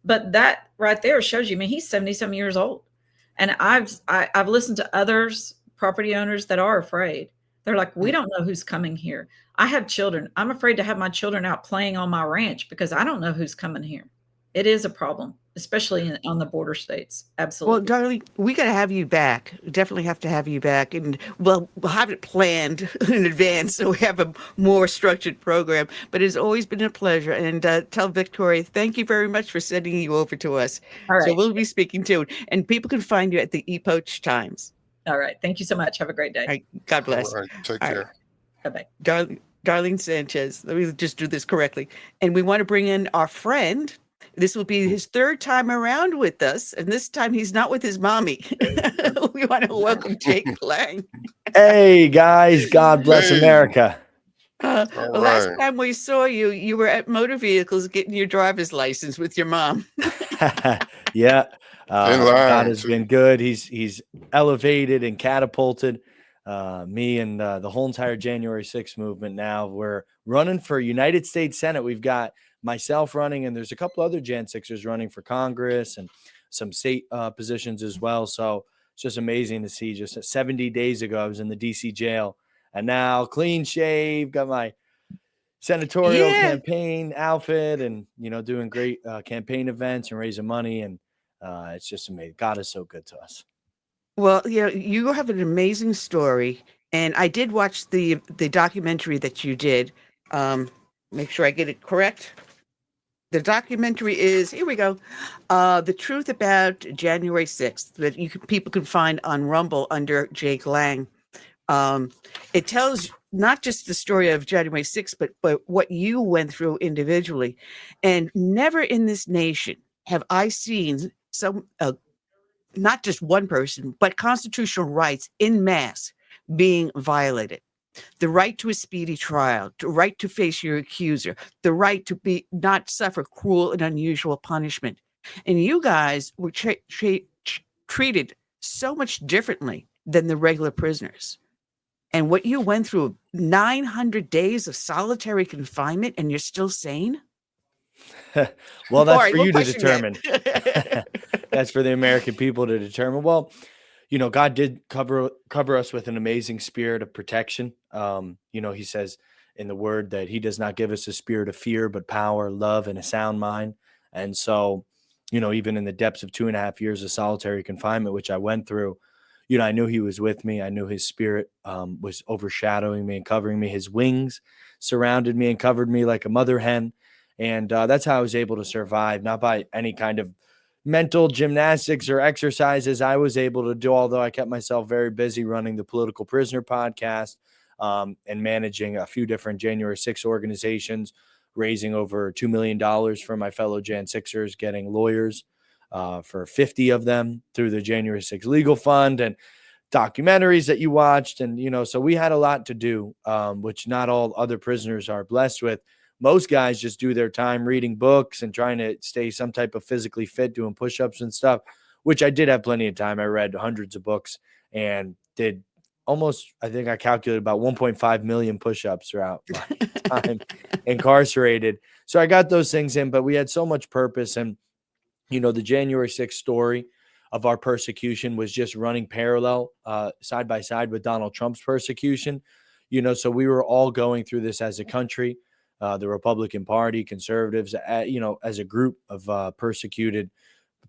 But that right there shows you, I mean, he's 70-some years old. And I've listened to others, property owners, that are afraid. They're like, we don't know who's coming here. I have children. I'm afraid to have my children out playing on my ranch because I don't know who's coming here. It is a problem, especially on the border states. Absolutely. Well, darling, we got to have you back. We definitely have to have you back. And we'll have it planned in advance so we have a more structured program. But it's always been a pleasure. And tell Victoria, thank you very much for sending you over to us. All right. So we'll be speaking to it. And people can find you at the Epoch Times. All right. Thank you so much. Have a great day. All right. God bless. All right. Take care. Bye-bye. Darlene Sanchez. Let me just do this correctly. And we want to bring in our friend. This will be his third time around with us, and this time he's not with his mommy. We want to welcome Jake Lang. Hey, guys. God bless America. Last time we saw you, you were at Motor Vehicles getting your driver's license with your mom. Yeah. God has been good. He's elevated and catapulted me and the whole entire January 6th movement. Now we're running for United States Senate. We've got myself running, and there's a couple other Jan 6ers running for Congress and some state positions as well. So it's just amazing to see. Just 70 days ago, I was in the DC jail, and now clean shave, got my senatorial campaign outfit, and doing great campaign events and raising money, and it's just amazing. God is so good to us. Well, you have an amazing story, and I did watch the documentary that you did. Make sure I get it correct. The documentary is, here we go, The Truth About January 6th, that people can find on Rumble under Jake Lang. It tells not just the story of January 6th, but what you went through individually. And never in this nation have I seen not just one person, but constitutional rights en masse being violated. The right to a speedy trial, the right to face your accuser, the right to not suffer cruel and unusual punishment. And you guys were treated so much differently than the regular prisoners. And what you went through, 900 days of solitary confinement, and you're still sane? Well, that's for you to determine. That's for the American people to determine. Well, God did cover us with an amazing spirit of protection. He says in the word that he does not give us a spirit of fear, but power, love, and a sound mind. And so, even in the depths of 2.5 years of solitary confinement, which I went through, I knew he was with me. I knew his spirit was overshadowing me and covering me. His wings surrounded me and covered me like a mother hen. And that's how I was able to survive, not by any kind of mental gymnastics or exercises I was able to do, although I kept myself very busy running the Political Prisoner podcast and managing a few different January 6 organizations, raising over $2 million for my fellow Jan Sixers, getting lawyers for 50 of them through the January 6 Legal Fund and documentaries that you watched. And, so we had a lot to do, which not all other prisoners are blessed with. Most guys just do their time reading books and trying to stay some type of physically fit, doing push-ups and stuff, which I did have plenty of time. I read hundreds of books and did almost, I think I calculated about 1.5 million push-ups throughout my time incarcerated. So I got those things in, but we had so much purpose. And, the January 6th story of our persecution was just running parallel side by side with Donald Trump's persecution. So we were all going through this as a country. The Republican Party, conservatives, as a group of persecuted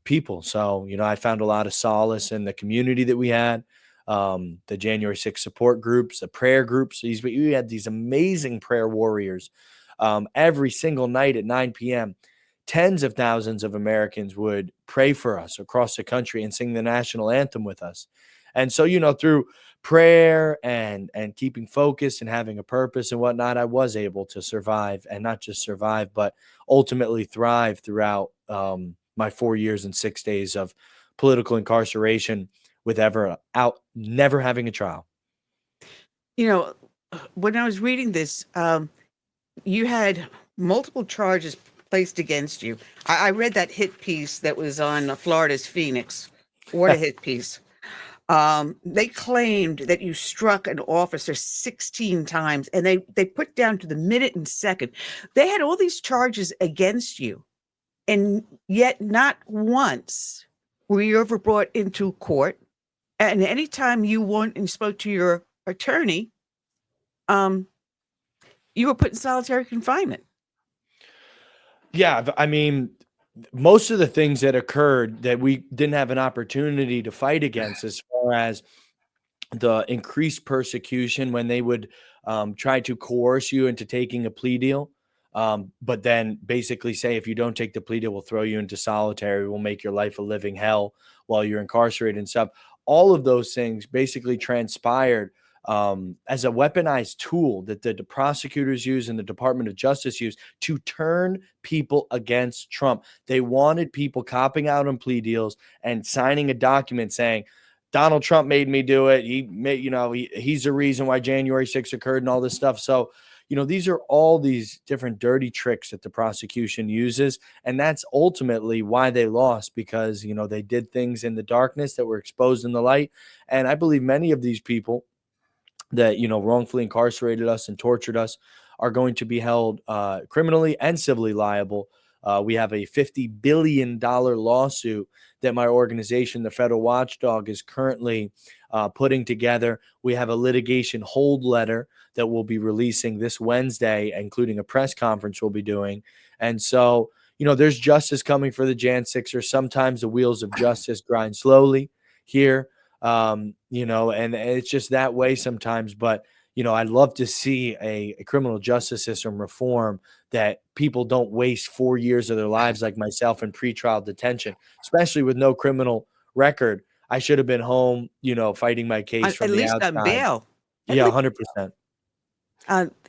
people. So, I found a lot of solace in the community that we had, the January 6th support groups, the prayer groups. We had these amazing prayer warriors every single night at 9 p.m. Tens of thousands of Americans would pray for us across the country and sing the national anthem with us. And so, through prayer and keeping focus and having a purpose and whatnot, I was able to survive, and not just survive, but ultimately thrive throughout my 4 years and 6 days of political incarceration with never having a trial. When I was reading this, you had multiple charges placed against you. I read that hit piece that was on Florida's Phoenix. What a hit piece. They claimed that you struck an officer 16 times, and they put down to the minute and second. They had all these charges against you, and yet not once were you ever brought into court. And anytime you went and spoke to your attorney, you were put in solitary confinement. Yeah, I mean, most of the things that occurred that we didn't have an opportunity to fight against, as far as the increased persecution when they would try to coerce you into taking a plea deal, but then basically say, if you don't take the plea deal, we'll throw you into solitary, we'll make your life a living hell while you're incarcerated and stuff. All of those things basically transpired as a weaponized tool that the prosecutors use and the Department of Justice use to turn people against Trump. They wanted people copping out on plea deals and signing a document saying, Donald Trump made me do it. He's the reason why January 6th occurred and all this stuff. So, these are all these different dirty tricks that the prosecution uses. And that's ultimately why they lost, because, they did things in the darkness that were exposed in the light. And I believe many of these people that, wrongfully incarcerated us and tortured us are going to be held criminally and civilly liable. We have a $50 billion lawsuit that my organization, the Federal Watchdog, is currently putting together. We have a litigation hold letter that we'll be releasing this Wednesday, including a press conference we'll be doing. And so, there's justice coming for the Jan Sixers. Sometimes the wheels of justice grind slowly here, and it's just that way sometimes. But, I'd love to see a criminal justice system reform, that people don't waste 4 years of their lives like myself in pretrial detention, especially with no criminal record. I should have been home, fighting my case from At the least outside. on bail. Yeah, 100%.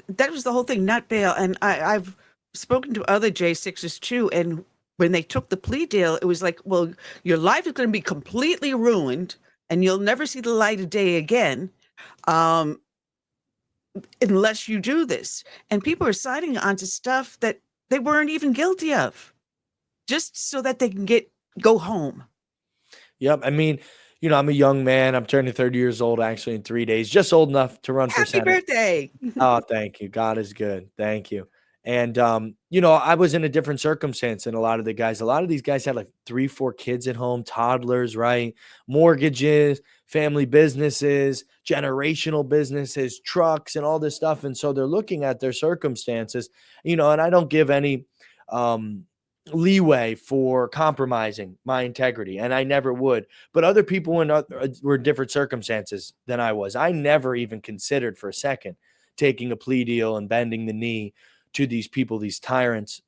That was the whole thing, not bail. And I've spoken to other J6s too. And when they took the plea deal, it was like, well, your life is going to be completely ruined and you'll never see the light of day again unless you do this. And people are signing on to stuff that they weren't even guilty of, just so that they can go home. Yep. I mean, I'm a young man. I'm turning 30 years old actually in 3 days, just old enough to run for Senate. Happy birthday. Oh, thank you. God is good. Thank you. And, I was in a different circumstance than a lot of the guys. A lot of these guys had like 3, 4 kids at home, toddlers, right? Mortgages, family businesses, generational businesses, trucks, and all this stuff. And so they're looking at their circumstances, and I don't give any leeway for compromising my integrity, and I never would. But other people were in different circumstances than I was. I never even considered for a second taking a plea deal and bending the knee to these people, these tyrants,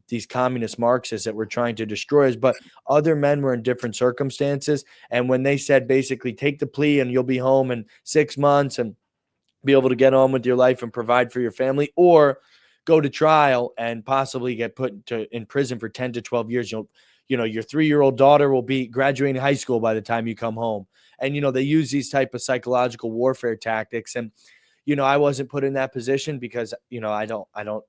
these communist Marxists that were trying to destroy us. But other men were in different circumstances. And when they said basically take the plea and you'll be home in 6 months and be able to get on with your life and provide for your family, or go to trial and possibly get put in prison for 10 to 12 years. Your 3-year-old daughter will be graduating high school by the time you come home. And, they use these type of psychological warfare tactics. And, I wasn't put in that position because, I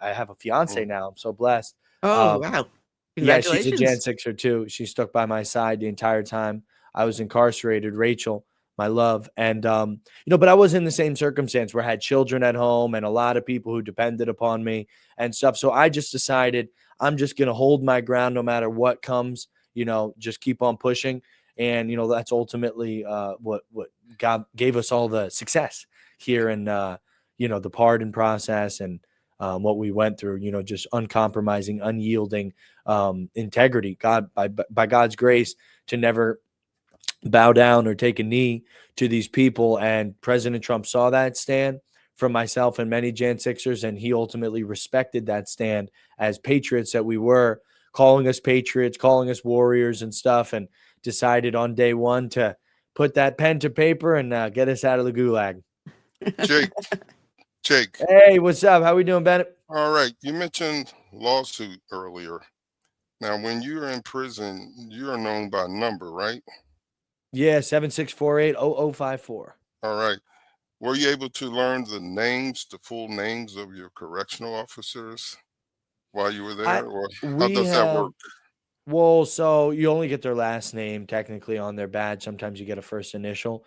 have a fiance now. I'm so blessed. Oh, wow. Yeah, she's a Jan Congratulations. 6er too. She stuck by my side the entire time I was incarcerated, Rachel, my love. And, but I was in the same circumstance where I had children at home and a lot of people who depended upon me and stuff. So I just decided I'm just going to hold my ground no matter what comes, just keep on pushing. And, that's ultimately what God gave us all the success here in, the pardon process and what we went through, just uncompromising, unyielding integrity, by God's grace, to never bow down or take a knee to these people. And President Trump saw that stand from myself and many Jan 6ers, and he ultimately respected that stand as patriots that we were, calling us patriots, calling us warriors and stuff, and decided on day one to put that pen to paper and get us out of the gulag. Jake. Hey, what's up? How we doing, Bennett? All right. You mentioned lawsuit earlier. Now, when you're in prison, you are known by number, right? Yeah, 7648-0054. All right. Were you able to learn the full names of your correctional officers while you were there? Or how does that work? Well, so you only get their last name technically on their badge. Sometimes you get a first initial.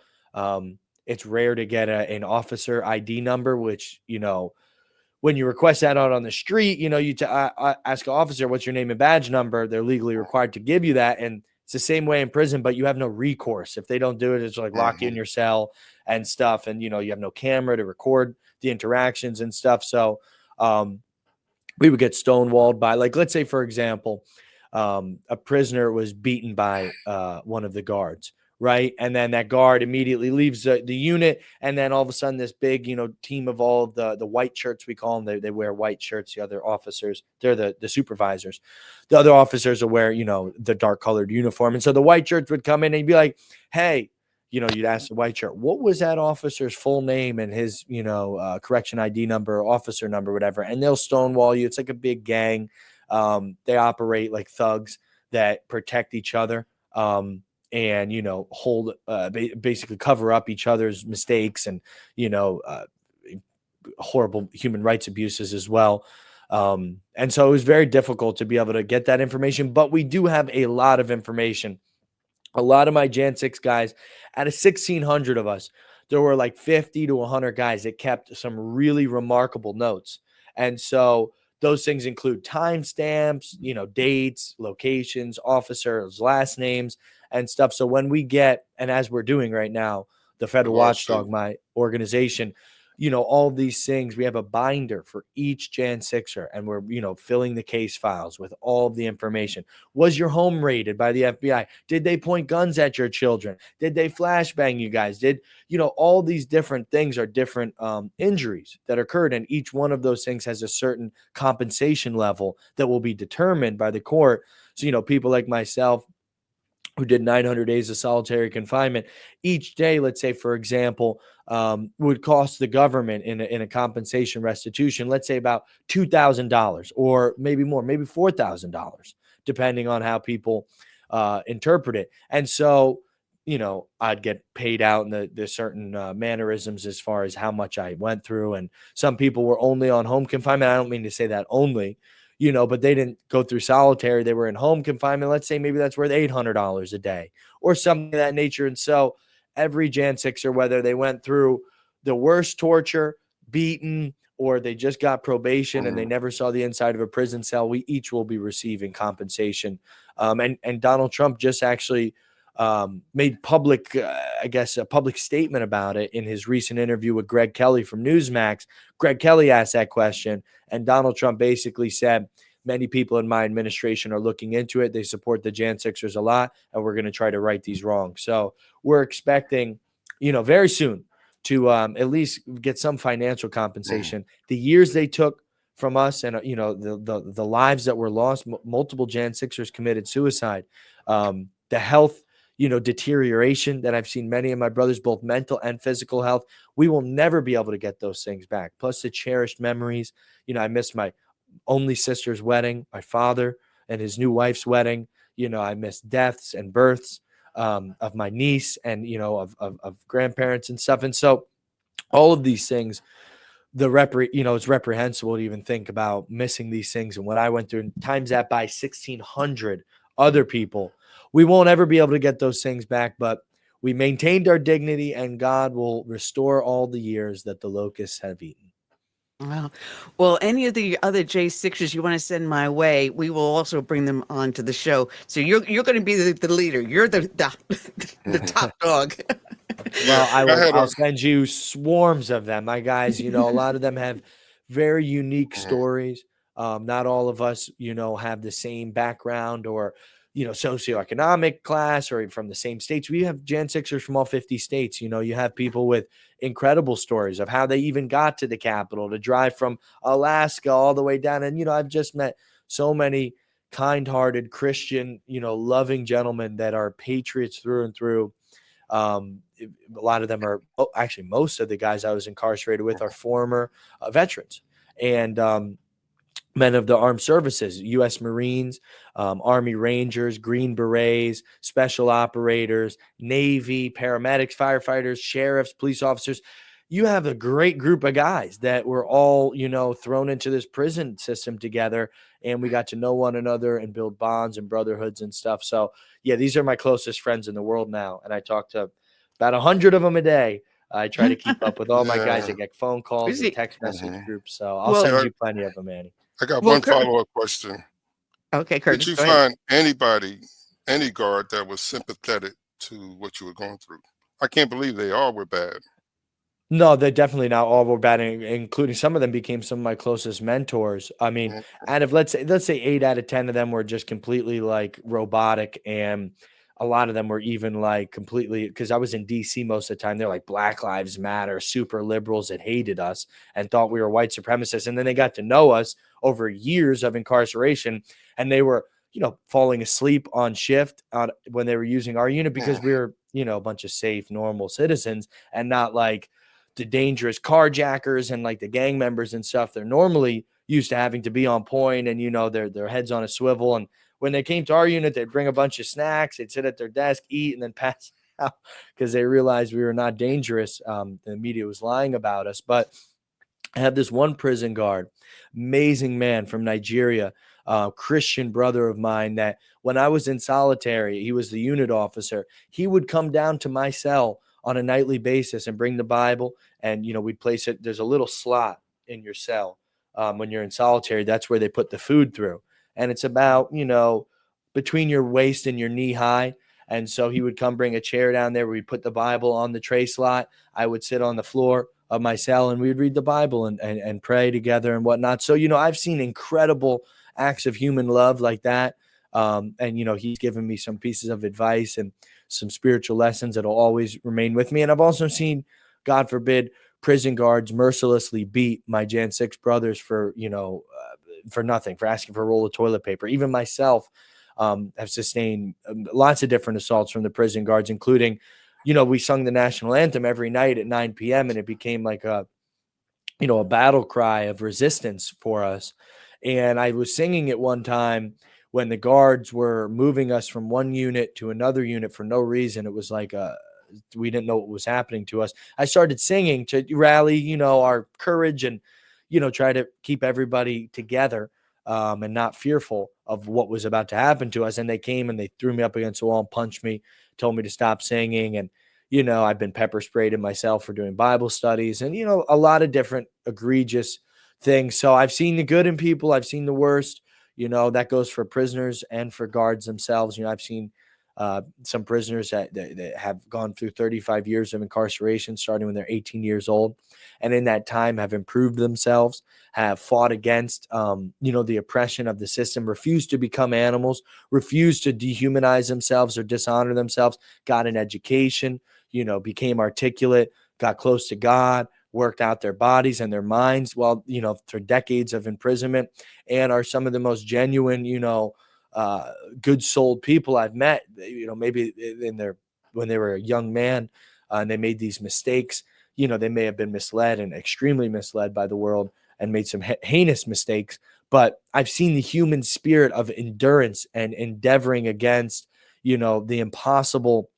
It's rare to get an officer ID number, which, when you request that out on the street, you ask an officer, what's your name and badge number? They're legally required to give you that. And it's the same way in prison, but you have no recourse. If they don't do it, it's like lock you in your cell and stuff. And, you have no camera to record the interactions and stuff. So we would get stonewalled by, like, let's say, for example, a prisoner was beaten by one of the guards. Right. And then that guard immediately leaves the unit. And then all of a sudden, this big, team of all of the white shirts, we call them, they wear white shirts. The other officers, they're the supervisors. The other officers will wear, the dark colored uniform. And so the white shirts would come in and you'd be like, hey, you'd ask the white shirt, what was that officer's full name and his, correction ID number, officer number, whatever. And they'll stonewall you. It's like a big gang. They operate like thugs that protect each other. And, hold, basically cover up each other's mistakes and, horrible human rights abuses as well. And so it was very difficult to be able to get that information, but we do have a lot of information. A lot of my Jan 6 guys, out of 1,600 of us, there were like 50 to 100 guys that kept some really remarkable notes. And so those things include timestamps, dates, locations, officers' last names, and stuff. So when we get, and as we're doing right now, the Federal Watchdog, my organization, all these things, we have a binder for each Jan 6er, and we're, filling the case files with all of the information. Was your home raided by the FBI? Did they point guns at your children? Did they flashbang you guys? Did, all these different things are different injuries that occurred, and each one of those things has a certain compensation level that will be determined by the court. So, people like myself, who did 900 days of solitary confinement, each day, let's say, for example, would cost the government in a compensation restitution, let's say about $2,000 or maybe more, maybe $4,000, depending on how people interpret it. And so, I'd get paid out in the certain mannerisms as far as how much I went through. And some people were only on home confinement. I don't mean to say that only, but they didn't go through solitary. They were in home confinement. Let's say maybe that's worth $800 a day or something of that nature. And so every Jan 6er, whether they went through the worst torture, beaten, or they just got probation and they never saw the inside of a prison cell, we each will be receiving compensation. And Donald Trump just actually made public, a public statement about it in his recent interview with Greg Kelly from Newsmax. Greg Kelly asked that question, and Donald Trump basically said, many people in my administration are looking into it. They support the Jan Sixers a lot, and we're going to try to right these wrongs. So we're expecting, very soon to at least get some financial compensation. The years they took from us, and the lives that were lost, multiple Jan Sixers committed suicide, the health deterioration that I've seen many of my brothers, both mental and physical health, we will never be able to get those things back. Plus the cherished memories. I miss my only sister's wedding, my father and his new wife's wedding. I miss deaths and births of my niece and, of grandparents and stuff. And so all of these things, it's reprehensible to even think about missing these things. And what I went through, and times that by 1,600 other people, we won't ever be able to get those things back, but we maintained our dignity, and God will restore all the years that the locusts have eaten. Wow. Well, any of the other J6ers you want to send my way, we will also bring them onto the show. So you're going to be the leader. You're the top dog. Well, I'll send you swarms of them, my guys. A lot of them have very unique stories. Not all of us, have the same background or, socioeconomic class or from the same states. We have Jan Sixers from all 50 states. You have people with incredible stories of how they even got to the Capitol, to drive from Alaska all the way down. And, I've just met so many kind-hearted Christian, loving gentlemen that are patriots through and through. A lot of them are actually, most of the guys I was incarcerated with are former veterans and men of the armed services, U.S. Marines, Army Rangers, Green Berets, special operators, Navy, paramedics, firefighters, sheriffs, police officers. You have a great group of guys that were all, thrown into this prison system together, and we got to know one another and build bonds and brotherhoods and stuff. So, yeah, these are my closest friends in the world now, and I talk to about 100 of them a day. I try to keep up with all my guys. I get phone calls and text message groups, so I'll send you plenty of them, Annie. I got one follow-up question. Okay, Curtis. Did you find any guard that was sympathetic to what you were going through? I can't believe they all were bad. No, they're definitely not all were bad, including some of them became some of my closest mentors. I mean, out of let's say 8 out of 10 of them were just completely like robotic, and a lot of them were even like completely, because I was in DC most of the time. They're like Black Lives Matter, super liberals that hated us and thought we were white supremacists. And then they got to know us over years of incarceration, and they were, falling asleep on shift when they were using our unit because we were, a bunch of safe, normal citizens and not like the dangerous carjackers and like the gang members and stuff. They're normally used to having to be on point and, their heads on a swivel. And when they came to our unit, they'd bring a bunch of snacks, they'd sit at their desk, eat, and then pass out because they realized we were not dangerous. The media was lying about us. But I had this one prison guard, amazing man from Nigeria, Christian brother of mine, that when I was in solitary, he was the unit officer. He would come down to my cell on a nightly basis and bring the Bible. And, we'd place it. There's a little slot in your cell when you're in solitary. That's where they put the food through. And it's about, between your waist and your knee high. And so he would come bring a chair down there where we put the Bible on the tray slot. I would sit on the floor of my cell and we would read the Bible and pray together and whatnot. So, I've seen incredible acts of human love like that. And, he's given me some pieces of advice and some spiritual lessons that'll always remain with me. And I've also seen, God forbid, prison guards mercilessly beat my Jan 6 brothers for nothing, for asking for a roll of toilet paper. Even myself have sustained lots of different assaults from the prison guards, including, we sung the national anthem every night at 9 p.m. and it became like a battle cry of resistance for us. And I was singing it one time when the guards were moving us from one unit to another unit for no reason. It was like we didn't know what was happening to us. I started singing to rally, our courage and, try to keep everybody together and not fearful of what was about to happen to us. And they came and they threw me up against the wall and punched me, told me to stop singing. And, I've been pepper sprayed in myself for doing Bible studies and, a lot of different egregious things. So I've seen the good in people. I've seen the worst. That goes for prisoners and for guards themselves. I've seen some prisoners that have gone through 35 years of incarceration, starting when they're 18 years old. And in that time have improved themselves, have fought against, the oppression of the system, refused to become animals, refused to dehumanize themselves or dishonor themselves, got an education, became articulate, got close to God, worked out their bodies and their minds through decades of imprisonment, and are some of the most genuine, good-souled people I've met. Maybe when they were a young man and they made these mistakes, they may have been misled and extremely misled by the world and made some heinous mistakes. But I've seen the human spirit of endurance and endeavoring against, the impossible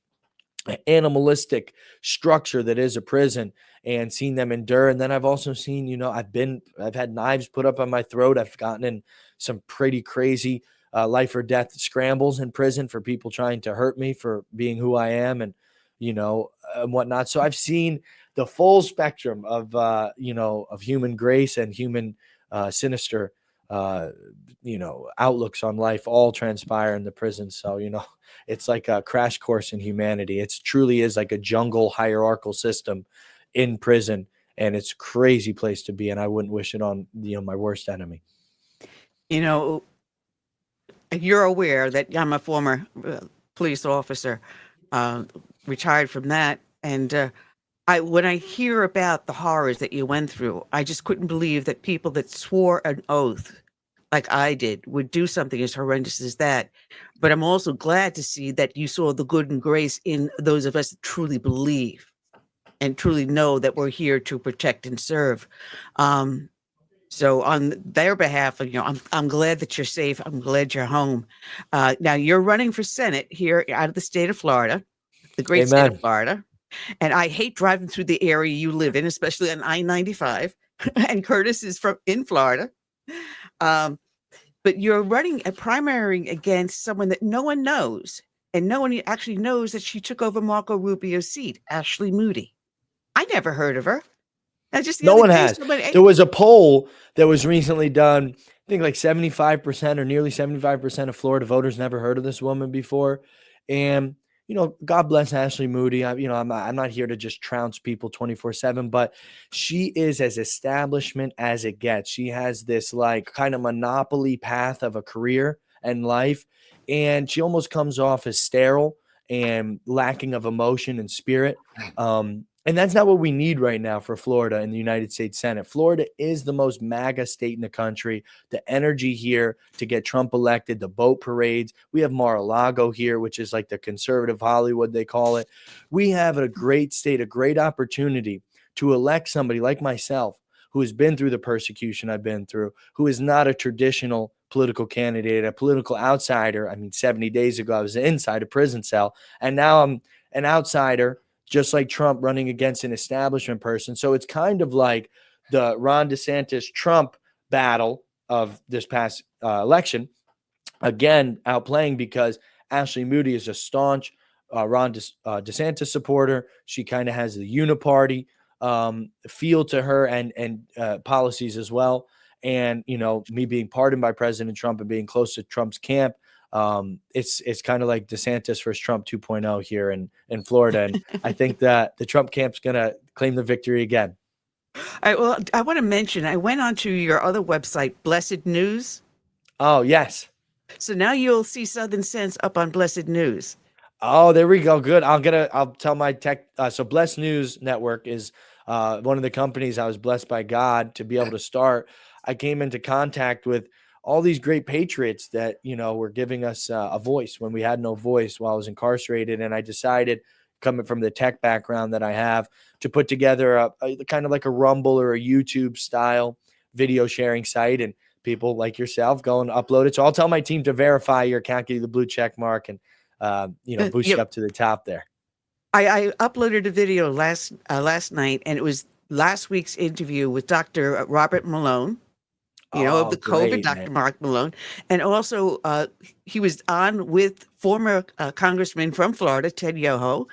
animalistic structure that is a prison, and seen them endure. And then I've also seen, I've had knives put up on my throat. I've gotten in some pretty crazy life or death scrambles in prison for people trying to hurt me for being who I am, and and whatnot. So I've seen the full spectrum of of human grace and human sinister outlooks on life all transpire in the prison. So it's like a crash course in humanity. It truly is like a jungle hierarchical system in prison, and it's a crazy place to be, and I wouldn't wish it on my worst enemy. You're aware that I'm a former police officer, retired from that, and when I hear about the horrors that you went through, I just couldn't believe that people that swore an oath like I did would do something as horrendous as that. But I'm also glad to see that you saw the good and grace in those of us that truly believe and truly know that we're here to protect and serve. So on their behalf, I'm glad that you're safe. I'm glad you're home. Now you're running for Senate here out of the state of Florida, the great state of Amen. Florida. And I hate driving through the area you live in, especially on I-95. And Curtis is in Florida. But you're running a primary against someone that no one knows. And no one actually knows that she took over Marco Rubio's seat, Ashley Moody. I never heard of her. Now, just the No other one day, has. There was a poll that was recently done. I think like 75% or nearly 75% of Florida voters never heard of this woman before. And, God bless Ashley Moody. I'm not here to just trounce people 24/7, but she is as establishment as it gets. She has this like kind of monopoly path of a career and life. And she almost comes off as sterile and lacking of emotion and spirit. And that's not what we need right now for Florida in the United States Senate. Florida is the most MAGA state in the country. The energy here to get Trump elected, the boat parades. We have Mar-a-Lago here, which is like the conservative Hollywood, they call it. We have a great state, a great opportunity to elect somebody like myself who has been through the persecution I've been through, who is not a traditional political candidate, a political outsider. I mean, 70 days ago, I was inside a prison cell, and now I'm an outsider, just like Trump, running against an establishment person. So it's kind of like the Ron DeSantis Trump battle of this past election, again, outplaying because Ashley Moody is a staunch Ron DeSantis supporter. She kind of has the uniparty feel to her and policies as well. And, me being pardoned by President Trump and being close to Trump's camp, it's kind of like DeSantis versus Trump 2.0 here in Florida. And I think that the Trump camp's going to claim the victory again. All right, well, I want to mention, I went onto your other website, Blessed News. Oh, yes. So now you'll see Southern Sense up on Blessed News. Oh, there we go. Good. I'll tell my tech. So Blessed News Network is one of the companies I was blessed by God to be able to start. I came into contact with all these great patriots that, were giving us a voice when we had no voice while I was incarcerated. And I decided, coming from the tech background that I have, to put together a kind of like a Rumble or a YouTube style video sharing site, and people like yourself go and upload it. So I'll tell my team to verify your account, give you the blue check mark, and boost you up to the top there. I uploaded a video last night, and it was last week's interview with Dr. Robert Malone, of the COVID, Dr. Mark Malone. And also he was on with former Congressman from Florida, Ted Yoho,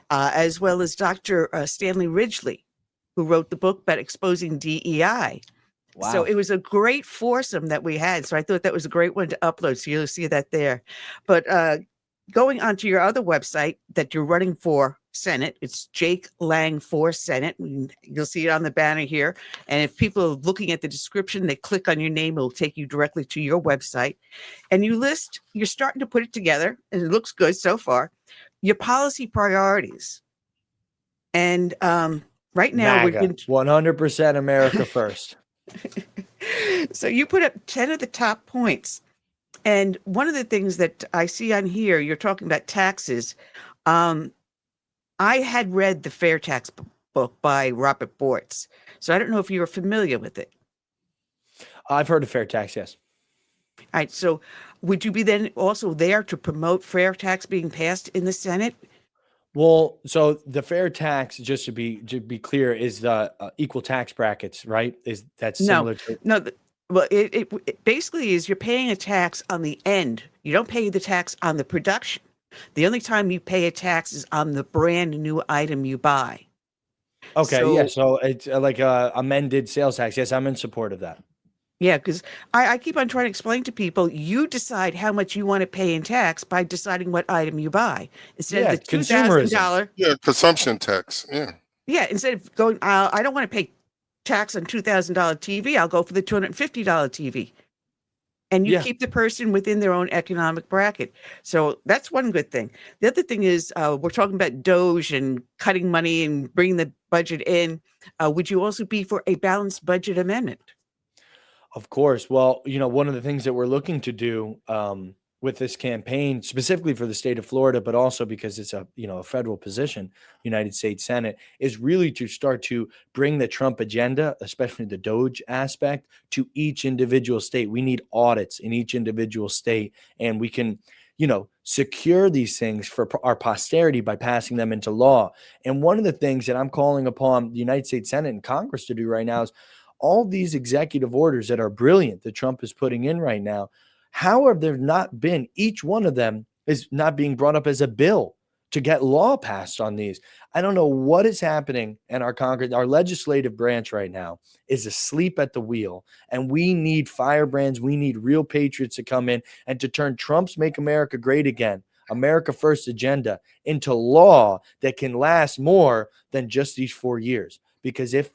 as well as Dr. Stanley Ridgely, who wrote the book about exposing DEI. So Wow. it was a great foursome that we had. So I thought that was a great one to upload. So you'll see that there. But going onto your other website that you're running for Senate, it's Jake Lang for Senate. You'll see it on the banner here. And if people are looking at the description, they click on your name, it'll take you directly to your website. And you're starting to put it together, and it looks good so far, your policy priorities. And right now we've MAGA, been 100% America first. so you put up 10 of the top points. And one of the things that I see on here, you're talking about taxes. I had read the Fair Tax book by Robert Bortz. So I don't know if you're familiar with it. I've heard of fair tax, yes. All right. So would you be then also there to promote fair tax being passed in the Senate? Well, so the fair tax, just to be clear, is the equal tax brackets, right? Is that similar to? No. Well, it basically is you're paying a tax on the end. You don't pay the tax on the production. The only time you pay a tax is on the brand new item you buy. Okay, yeah. So it's like a amended sales tax. Yes, I'm in support of that. Yeah, because I keep on trying to explain to people, you decide how much you want to pay in tax by deciding what item you buy. Instead of the $2,000. Yeah, consumption tax. Yeah. Yeah, instead of going, I don't want to pay tax on $2,000 TV, I'll go for the $250 TV. And you keep the person within their own economic bracket. So that's one good thing. The other thing is we're talking about Doge and cutting money and bringing the budget in. Would you also be for a balanced budget amendment? Of course. Well, one of the things that we're looking to do with this campaign, specifically for the state of Florida, but also because it's a federal position, United States Senate, is really to start to bring the Trump agenda, especially the Doge aspect, to each individual state. We need audits in each individual state, and we can, secure these things for our posterity by passing them into law. And one of the things that I'm calling upon the United States Senate and Congress to do right now is all these executive orders that are brilliant that Trump is putting in right now. How have there not been, each one of them is not being brought up as a bill to get law passed on these? I don't know what is happening in our Congress. Our legislative branch right now is asleep at the wheel, and we need firebrands. We need real patriots to come in and to turn Trump's Make America Great Again, America First agenda into law that can last more than just these 4 years. Because if,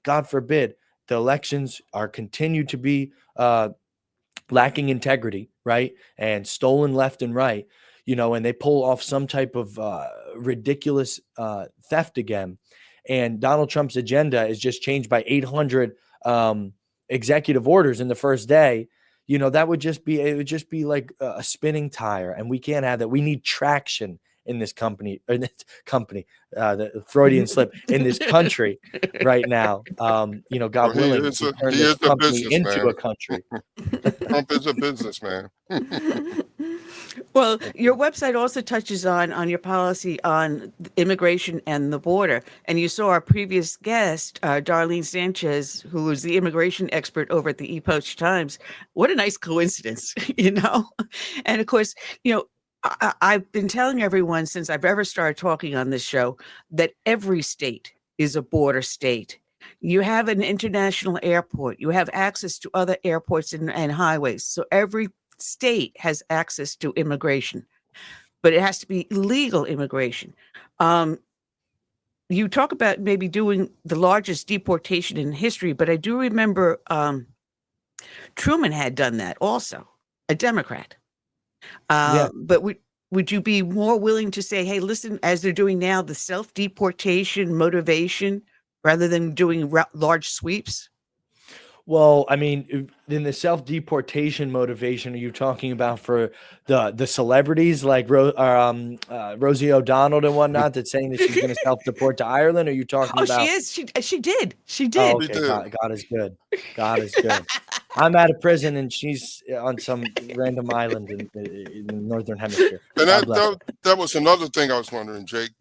God forbid, the elections are continued to be lacking integrity, right? And stolen left and right, and they pull off some type of ridiculous theft again. And Donald Trump's agenda is just changed by 800 executive orders in the first day. That would just be like a spinning tire. And we can't have that. We need traction in this the Freudian slip, in this country right now. God willing, to turn this company into a country. Trump is a businessman. Well, your website also touches on your policy on immigration and the border. And you saw our previous guest, Darlene Sanchez, who is the immigration expert over at the E-Post Times. What a nice coincidence, And of course, I've been telling everyone since I've ever started talking on this show that every state is a border state. You have an international airport. You have access to other airports and highways. So every state has access to immigration, but it has to be legal immigration. You talk about maybe doing the largest deportation in history, but I do remember Truman had done that also, a Democrat. But would you be more willing to say, hey, listen, as they're doing now, the self-deportation motivation rather than doing large sweeps? Well, I mean, in the self-deportation motivation, are you talking about for the celebrities like Rosie O'Donnell and whatnot that's saying that she's going to self-deport to Ireland? Are you talking about? She is. She did. Oh, okay. God is good. God is good. I'm out of prison and she's on some random island in the Northern Hemisphere. And that was another thing I was wondering, Jake.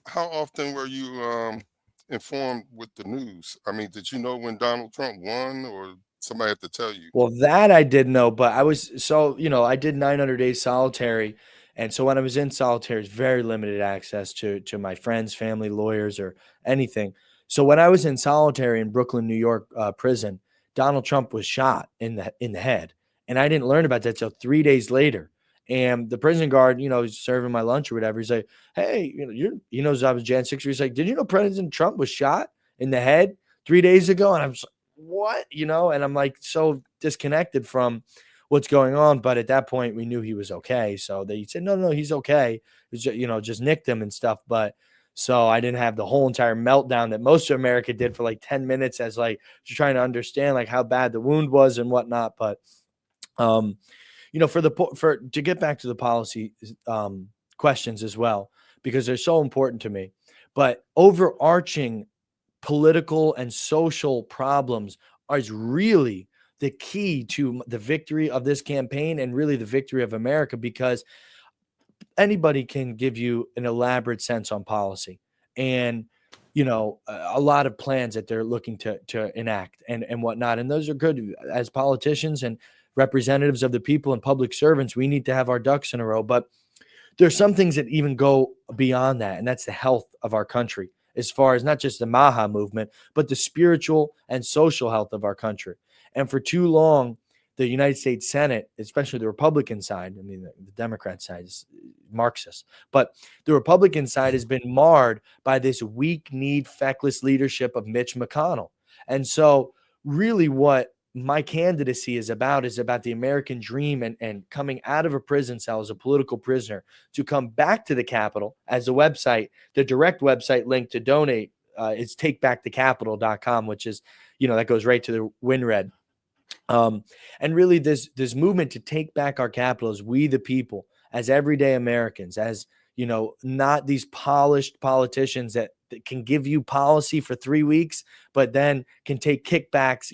How often were you informed with the news? I mean, did you know when Donald Trump won, or somebody had to tell you? Well, that I did know, but I did 900 days solitary. And so when I was in solitary, it's very limited access to my friends, family, lawyers, or anything. So when I was in solitary in Brooklyn, New York prison, Donald Trump was shot in the head. And I didn't learn about that till 3 days later. And the prison guard, he's serving my lunch or whatever. He's like, hey, he knows I was Jan 6. He's like, did you know President Trump was shot in the head 3 days ago? And I was like, what? And I'm like so disconnected from what's going on. But at that point, we knew he was okay. So they said, no, he's okay. It's just, just nicked him and stuff. But so I didn't have the whole entire meltdown that most of America did for like 10 minutes as like just trying to understand like how bad the wound was and whatnot. But, to get back to the policy questions as well, because they're so important to me, but overarching political and social problems is really the key to the victory of this campaign and really the victory of America, because anybody can give you an elaborate sense on policy and a lot of plans that they're looking to enact and whatnot, and those are good. As politicians and representatives of the people and public servants, we need to have our ducks in a row, but there's some things that even go beyond that, and that's the health of our country, as far as not just the Maha movement, but the spiritual and social health of our country. And for too long, the United States Senate, especially the Republican side, I mean, the Democrat side is Marxist, but the Republican side has been marred by this weak-kneed, feckless leadership of Mitch McConnell. And so really what my candidacy is about the American dream and coming out of a prison cell as a political prisoner to come back to the Capitol. As the direct website link to donate is takebackthecapital.com, which is, that goes right to the WinRed. And really this movement to take back our capital as we the people, as everyday Americans, as not these polished politicians that can give you policy for 3 weeks, but then can take kickbacks,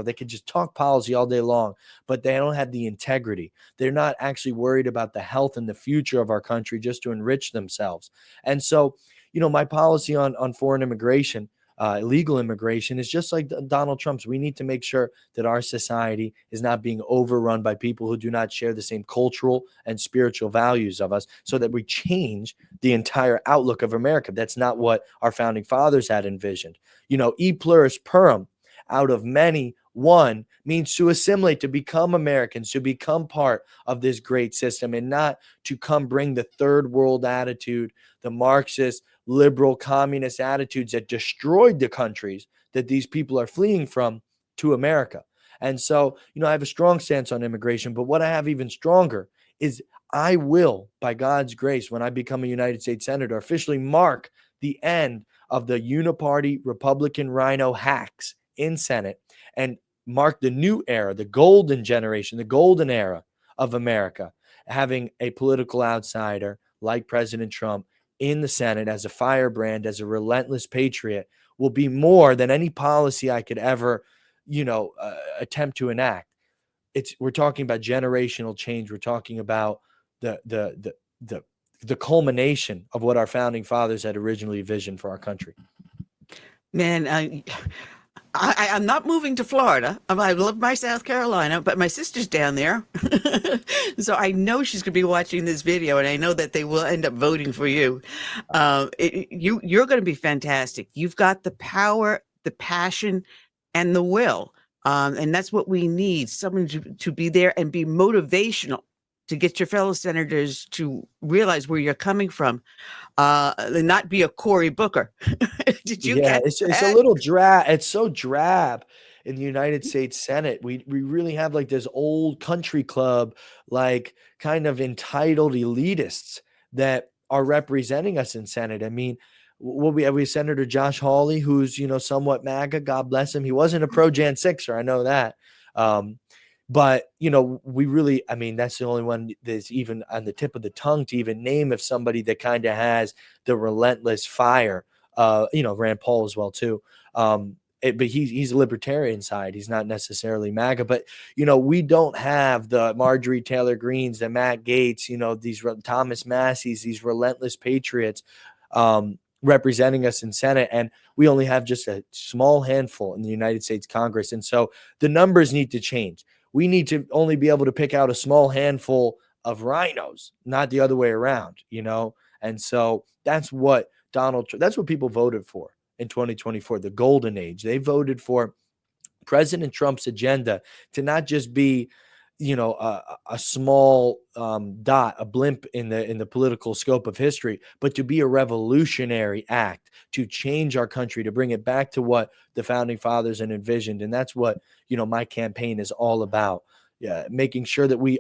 they can just talk policy all day long, but they don't have the integrity. They're not actually worried about the health and the future of our country just to enrich themselves. And so, my policy on foreign immigration, illegal immigration, is just like Donald Trump's. We need to make sure that our society is not being overrun by people who do not share the same cultural and spiritual values of us, so that we change the entire outlook of America. That's not what our founding fathers had envisioned. E pluribus plurim, out of many, one, means to assimilate, to become Americans, to become part of this great system, and not to come bring the third world attitude, the Marxist, liberal, communist attitudes that destroyed the countries that these people are fleeing from to America. And so, I have a strong stance on immigration, but what I have even stronger is I will, by God's grace, when I become a United States Senator, officially mark the end of the uniparty Republican rhino hacks in Senate and mark the new era, the golden generation, the golden era of America, having a political outsider like President Trump in the Senate as a firebrand, as a relentless patriot, will be more than any policy I could ever, attempt to enact. We're talking about generational change. We're talking about the culmination of what our founding fathers had originally visioned for our country. Man, I'm not moving to Florida. I love my South Carolina, but my sister's down there. So I know she's going to be watching this video, and I know that they will end up voting for you. You're going to be fantastic. You've got the power, the passion, and the will. And that's what we need, someone to be there and be motivational to get your fellow senators to realize where you're coming from, and not be a Cory Booker. Did you get it's that? a little drab. It's so drab in the United States Senate. We really have like this old country club, like kind of entitled elitists that are representing us in Senate. I mean, we have Senator Josh Hawley, who's, somewhat MAGA, God bless him. He wasn't a pro Jan 6er, I know that. But, we really, that's the only one that's even on the tip of the tongue to even name of somebody that kind of has the relentless fire. Rand Paul as well too. But he's a libertarian side. He's not necessarily MAGA, but we don't have the Marjorie Taylor Greens, the Matt Gaetz, these Thomas Masseys, these relentless patriots, representing us in Senate. And we only have just a small handful in the United States Congress. And so the numbers need to change. We need to only be able to pick out a small handful of rhinos, not the other way around, And so that's what that's what people voted for in 2024, the golden age. They voted for President Trump's agenda to not just be, a small dot, a blimp in the political scope of history, but to be a revolutionary act to change our country, to bring it back to what the founding fathers had envisioned. And that's what, my campaign is all about. Yeah, making sure that we,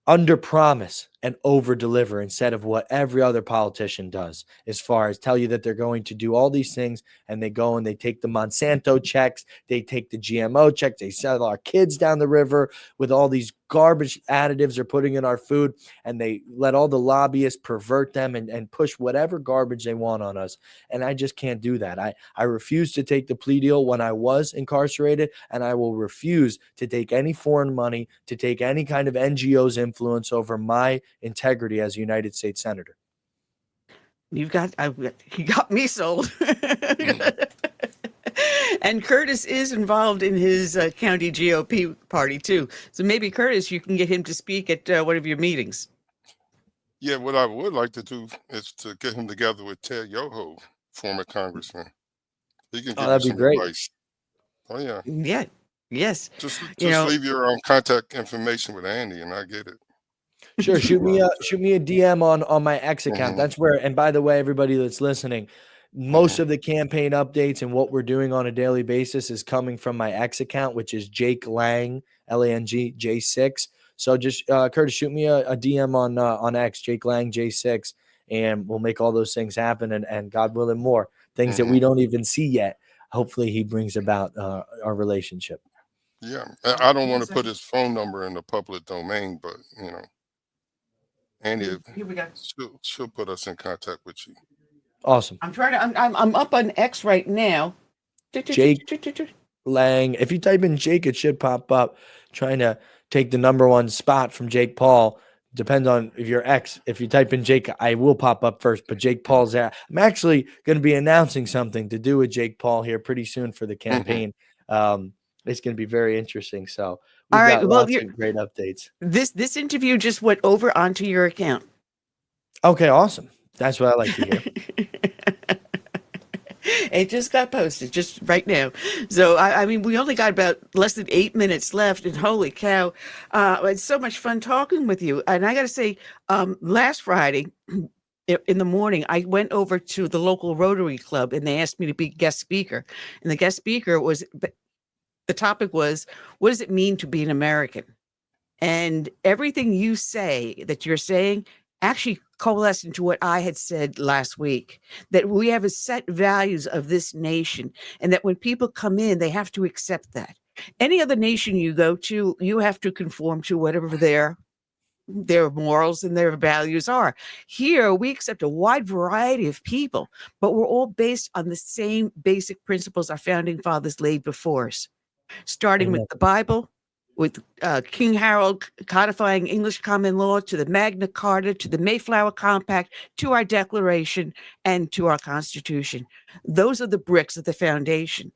under promise and over deliver instead of what every other politician does, as far as tell you that they're going to do all these things, and they go and they take the Monsanto checks, they take the GMO checks, they sell our kids down the river with all these garbage additives they're putting in our food, and they let all the lobbyists pervert them and push whatever garbage they want on us. And I just can't do that. I refuse to take the plea deal when I was incarcerated, and I will refuse to take any foreign money, to take any kind of NGO's influence over my integrity as a United States Senator. You got me sold. And Curtis is involved in his county GOP party too. So maybe Curtis, you can get him to speak at one of your meetings. Yeah, what I would like to do is to get him together with Ted Yoho, former congressman. He can give you that'd be some great. advice. Oh yeah. Yeah. Yes. Just leave your contact information with Andy, and I get it. Sure. Shoot me a DM on my X account. Mhm. That's where, and by the way, everybody that's listening, most of the campaign updates and what we're doing on a daily basis is coming from my X account, which is Jake Lang, Lang J6. So just Curtis, shoot me a DM on X, Jake Lang J6, and we'll make all those things happen, and God willing, more things that we don't even see yet. Hopefully he brings about our relationship. Yeah, I don't want to put his phone number in the public domain, but Andy, Here we go. she'll put us in contact with you. Awesome. I'm up on X right now. Jake Lang. If you type in Jake, it should pop up. Trying to take the #1 spot from Jake Paul. Depends on if you're X. If you type in Jake, I will pop up first, but Jake Paul's there. I'm actually going to be announcing something to do with Jake Paul here pretty soon for the campaign. It's going to be very interesting. So we've got lots of great updates. This interview just went over onto your account. Okay, awesome. That's what I like to hear. It just got posted just right now. So, I mean, we only got about less than 8 minutes left, and holy cow, it's so much fun talking with you. And I got to say, last Friday in the morning, I went over to the local Rotary Club, and they asked me to be guest speaker. And the guest speaker the topic was, what does it mean to be an American? And everything you say that you're saying actually coalesced into what I had said last week, that we have a set values of this nation, and that when people come in, they have to accept that. Any other nation you go to, you have to conform to whatever their morals and their values are. Here, we accept a wide variety of people, but we're all based on the same basic principles our founding fathers laid before us, starting with the Bible, with King Harold codifying English common law, to the Magna Carta, to the Mayflower Compact, to our Declaration, and to our Constitution. Those are the bricks of the foundation.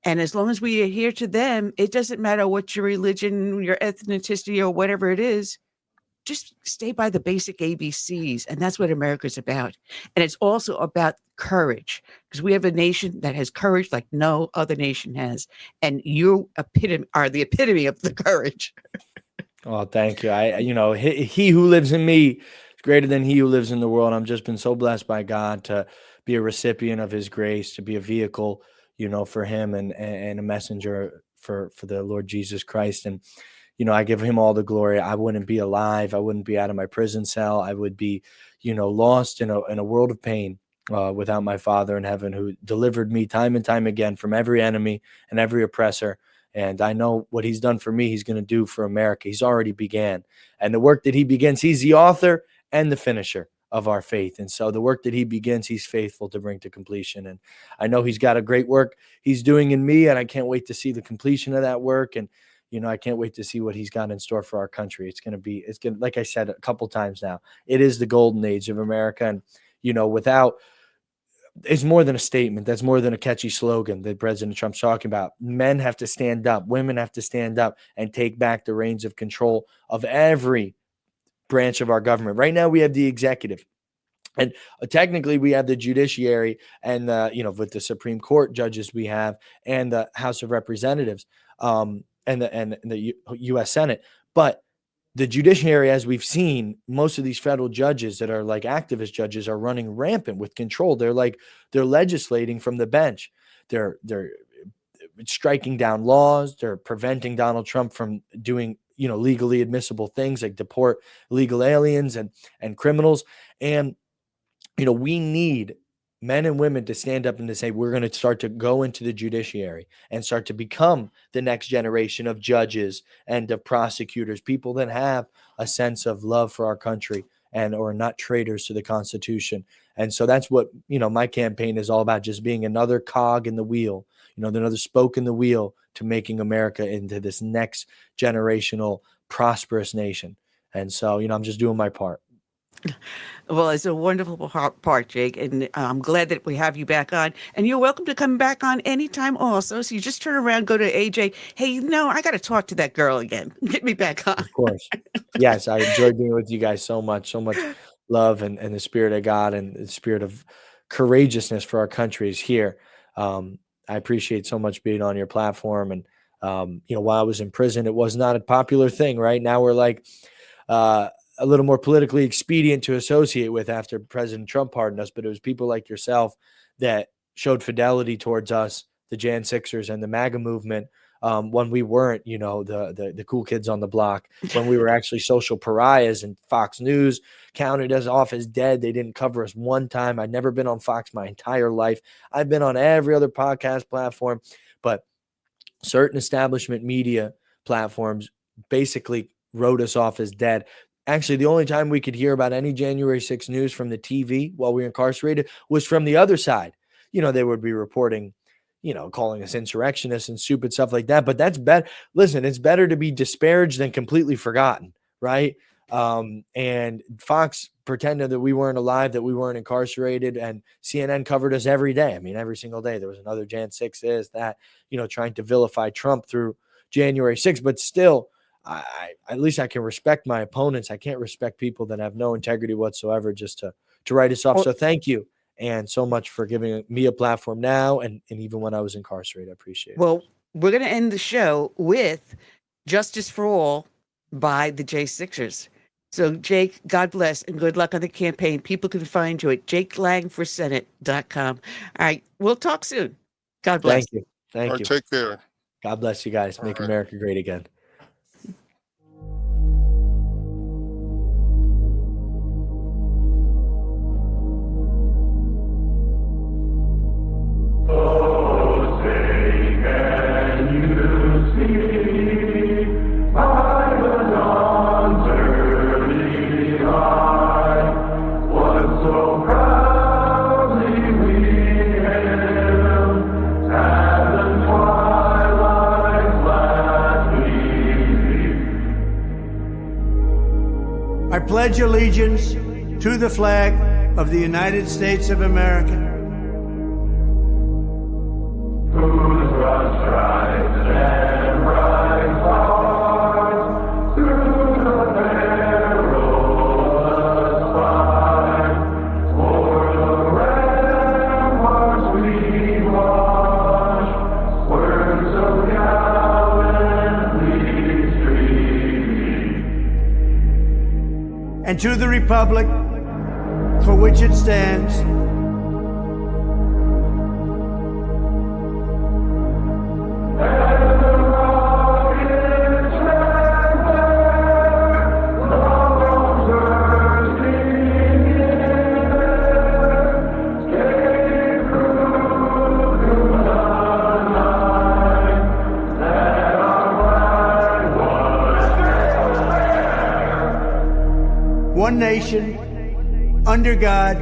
And as long as we adhere to them, it doesn't matter what your religion, your ethnicity, or whatever it is. Just stay by the basic ABCs. And that's what America's about. And it's also about courage, because we have a nation that has courage like no other nation has. And you are the epitome of the courage. Oh, thank you. He who lives in me is greater than he who lives in the world. I've just been so blessed by God to be a recipient of his grace, to be a vehicle, for him and a messenger for the Lord Jesus Christ. And I give him all the glory. I wouldn't be alive. I wouldn't be out of my prison cell. I would be, lost in a world of pain without my Father in heaven, who delivered me time and time again from every enemy and every oppressor. And I know what he's done for me, he's going to do for America. He's already began. And the work that he begins, he's the author and the finisher of our faith. And so the work that he begins, he's faithful to bring to completion. And I know he's got a great work he's doing in me, and I can't wait to see the completion of that work. And I can't wait to see what he's got in store for our country. It's going to, like I said a couple times now, it is the golden age of America. And, it's more than a statement. That's more than a catchy slogan that President Trump's talking about. Men have to stand up. Women have to stand up and take back the reins of control of every branch of our government. Right now, we have the executive. And technically, we have the judiciary and with the Supreme Court judges we have, and the House of Representatives, and the U.S. Senate. But the judiciary, as we've seen, most of these federal judges that are like activist judges are running rampant with control. They're legislating from the bench. They're striking down laws. They're preventing Donald Trump from doing legally admissible things like deport illegal aliens and criminals. And we need men and women to stand up and to say, we're going to start to go into the judiciary and start to become the next generation of judges and of prosecutors, people that have a sense of love for our country and or not traitors to the Constitution. And so that's what, my campaign is all about, just being another cog in the wheel, another spoke in the wheel to making America into this next generational prosperous nation. And so, I'm just doing my part. Well, it's a wonderful part, Jake, and I'm glad that we have you back on. And you're welcome to come back on anytime also. So you just turn around, go to AJ. Hey, I got to talk to that girl again. Get me back on. Of course. Yes, I enjoyed being with you guys so much love and the spirit of God and the spirit of courageousness for our country is here. I appreciate so much being on your platform. And, while I was in prison, it was not a popular thing, right? Now we're like, a little more politically expedient to associate with after President Trump pardoned us, but it was people like yourself that showed fidelity towards us, the Jan Sixers and the MAGA movement, when we weren't, the cool kids on the block, when we were actually social pariahs, and Fox News counted us off as dead. They didn't cover us one time. I'd never been on Fox my entire life. I've been on every other podcast platform, but certain establishment media platforms basically wrote us off as dead. Actually, the only time we could hear about any January 6th news from the TV while we were incarcerated was from the other side. They would be reporting, calling us insurrectionists and stupid stuff like that. But that's better. Listen, it's better to be disparaged than completely forgotten, right? And Fox pretended that we weren't alive, that we weren't incarcerated, and CNN covered us every day. I mean, every single day there was another Jan 6 this, that, trying to vilify Trump through January 6th. But still, I at least I can respect my opponents. I can't respect people that have no integrity whatsoever just to write us off. So thank you, and so much for giving me a platform now and even when I was incarcerated. I appreciate it. Well, we're going to end the show with Justice for All by the J Sixers. So, Jake, God bless and good luck on the campaign. People can find you at jakelangforsenate.com. All right, we'll talk soon. God bless. Thank you. Thank you. Take care. God bless you guys. Make America great again. I pledge allegiance to the flag of the United States of America. Whose broad stripes and bright stars through the perilous fight, o'er the ramparts we watch, words of gallantly stream. And to the republic for which it stands, one nation, under God,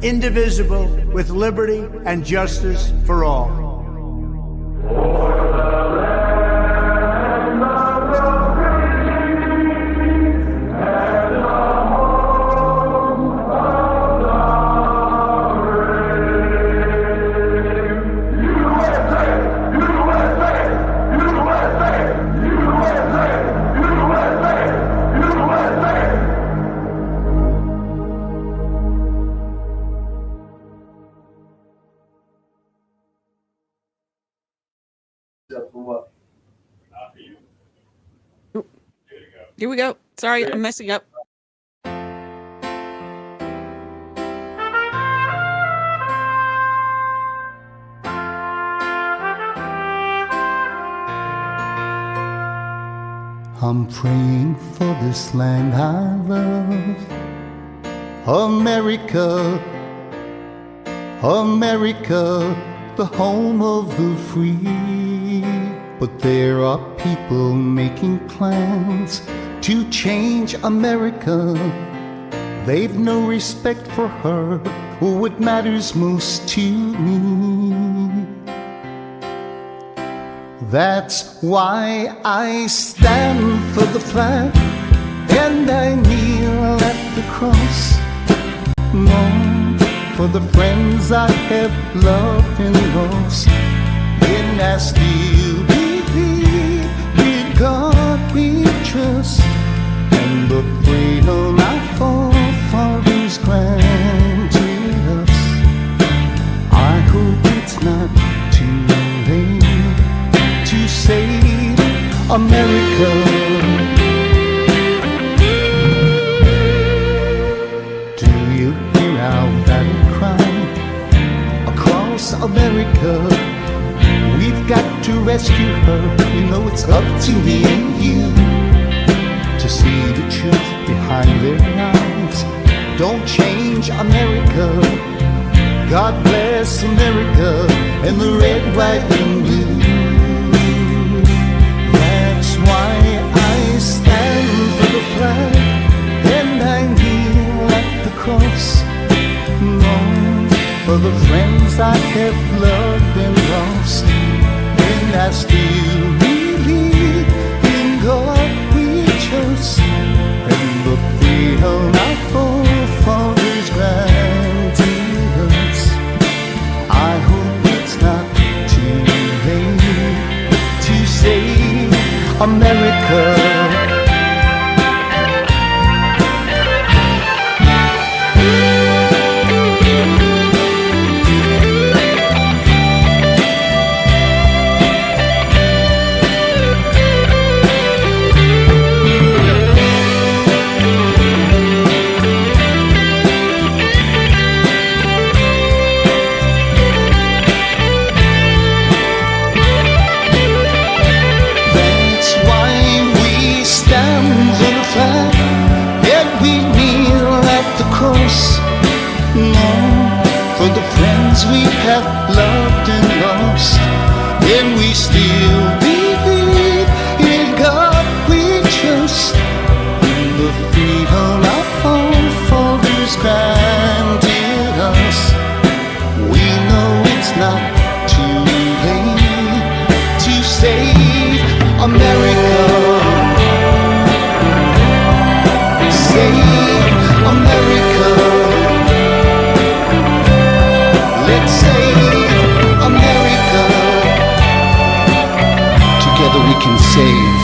indivisible, with liberty and justice for all. Here we go. Sorry, I'm messing up. I'm praying for this land I love, America, America, the home of the free. But there are people making plans to change America. They've no respect for her or what matters most to me. That's why I stand for the flag and I kneel at the cross. Long for the friends I have loved and lost. And I still believe in God we trust, and the freedom our forefathers granted us. I hope it's not too late to save America. Do you hear our battle cry across America? We've got to rescue her. You know it's up to me and you to see the truth behind their eyes. Don't change America. God bless America and the red, white, and blue. That's why I stand for the flag and I kneel at the cross. Long for the friends I have loved and lost. And I still believe in God we trust, and the freedom our forefathers granted us. I hope it's not too late to save America. For the friends we have loved and lost, and we still believe in God we trust, in the freedom our forefathers granted us. We know it's not too late to save America. Save America. Let's save America. Together we can save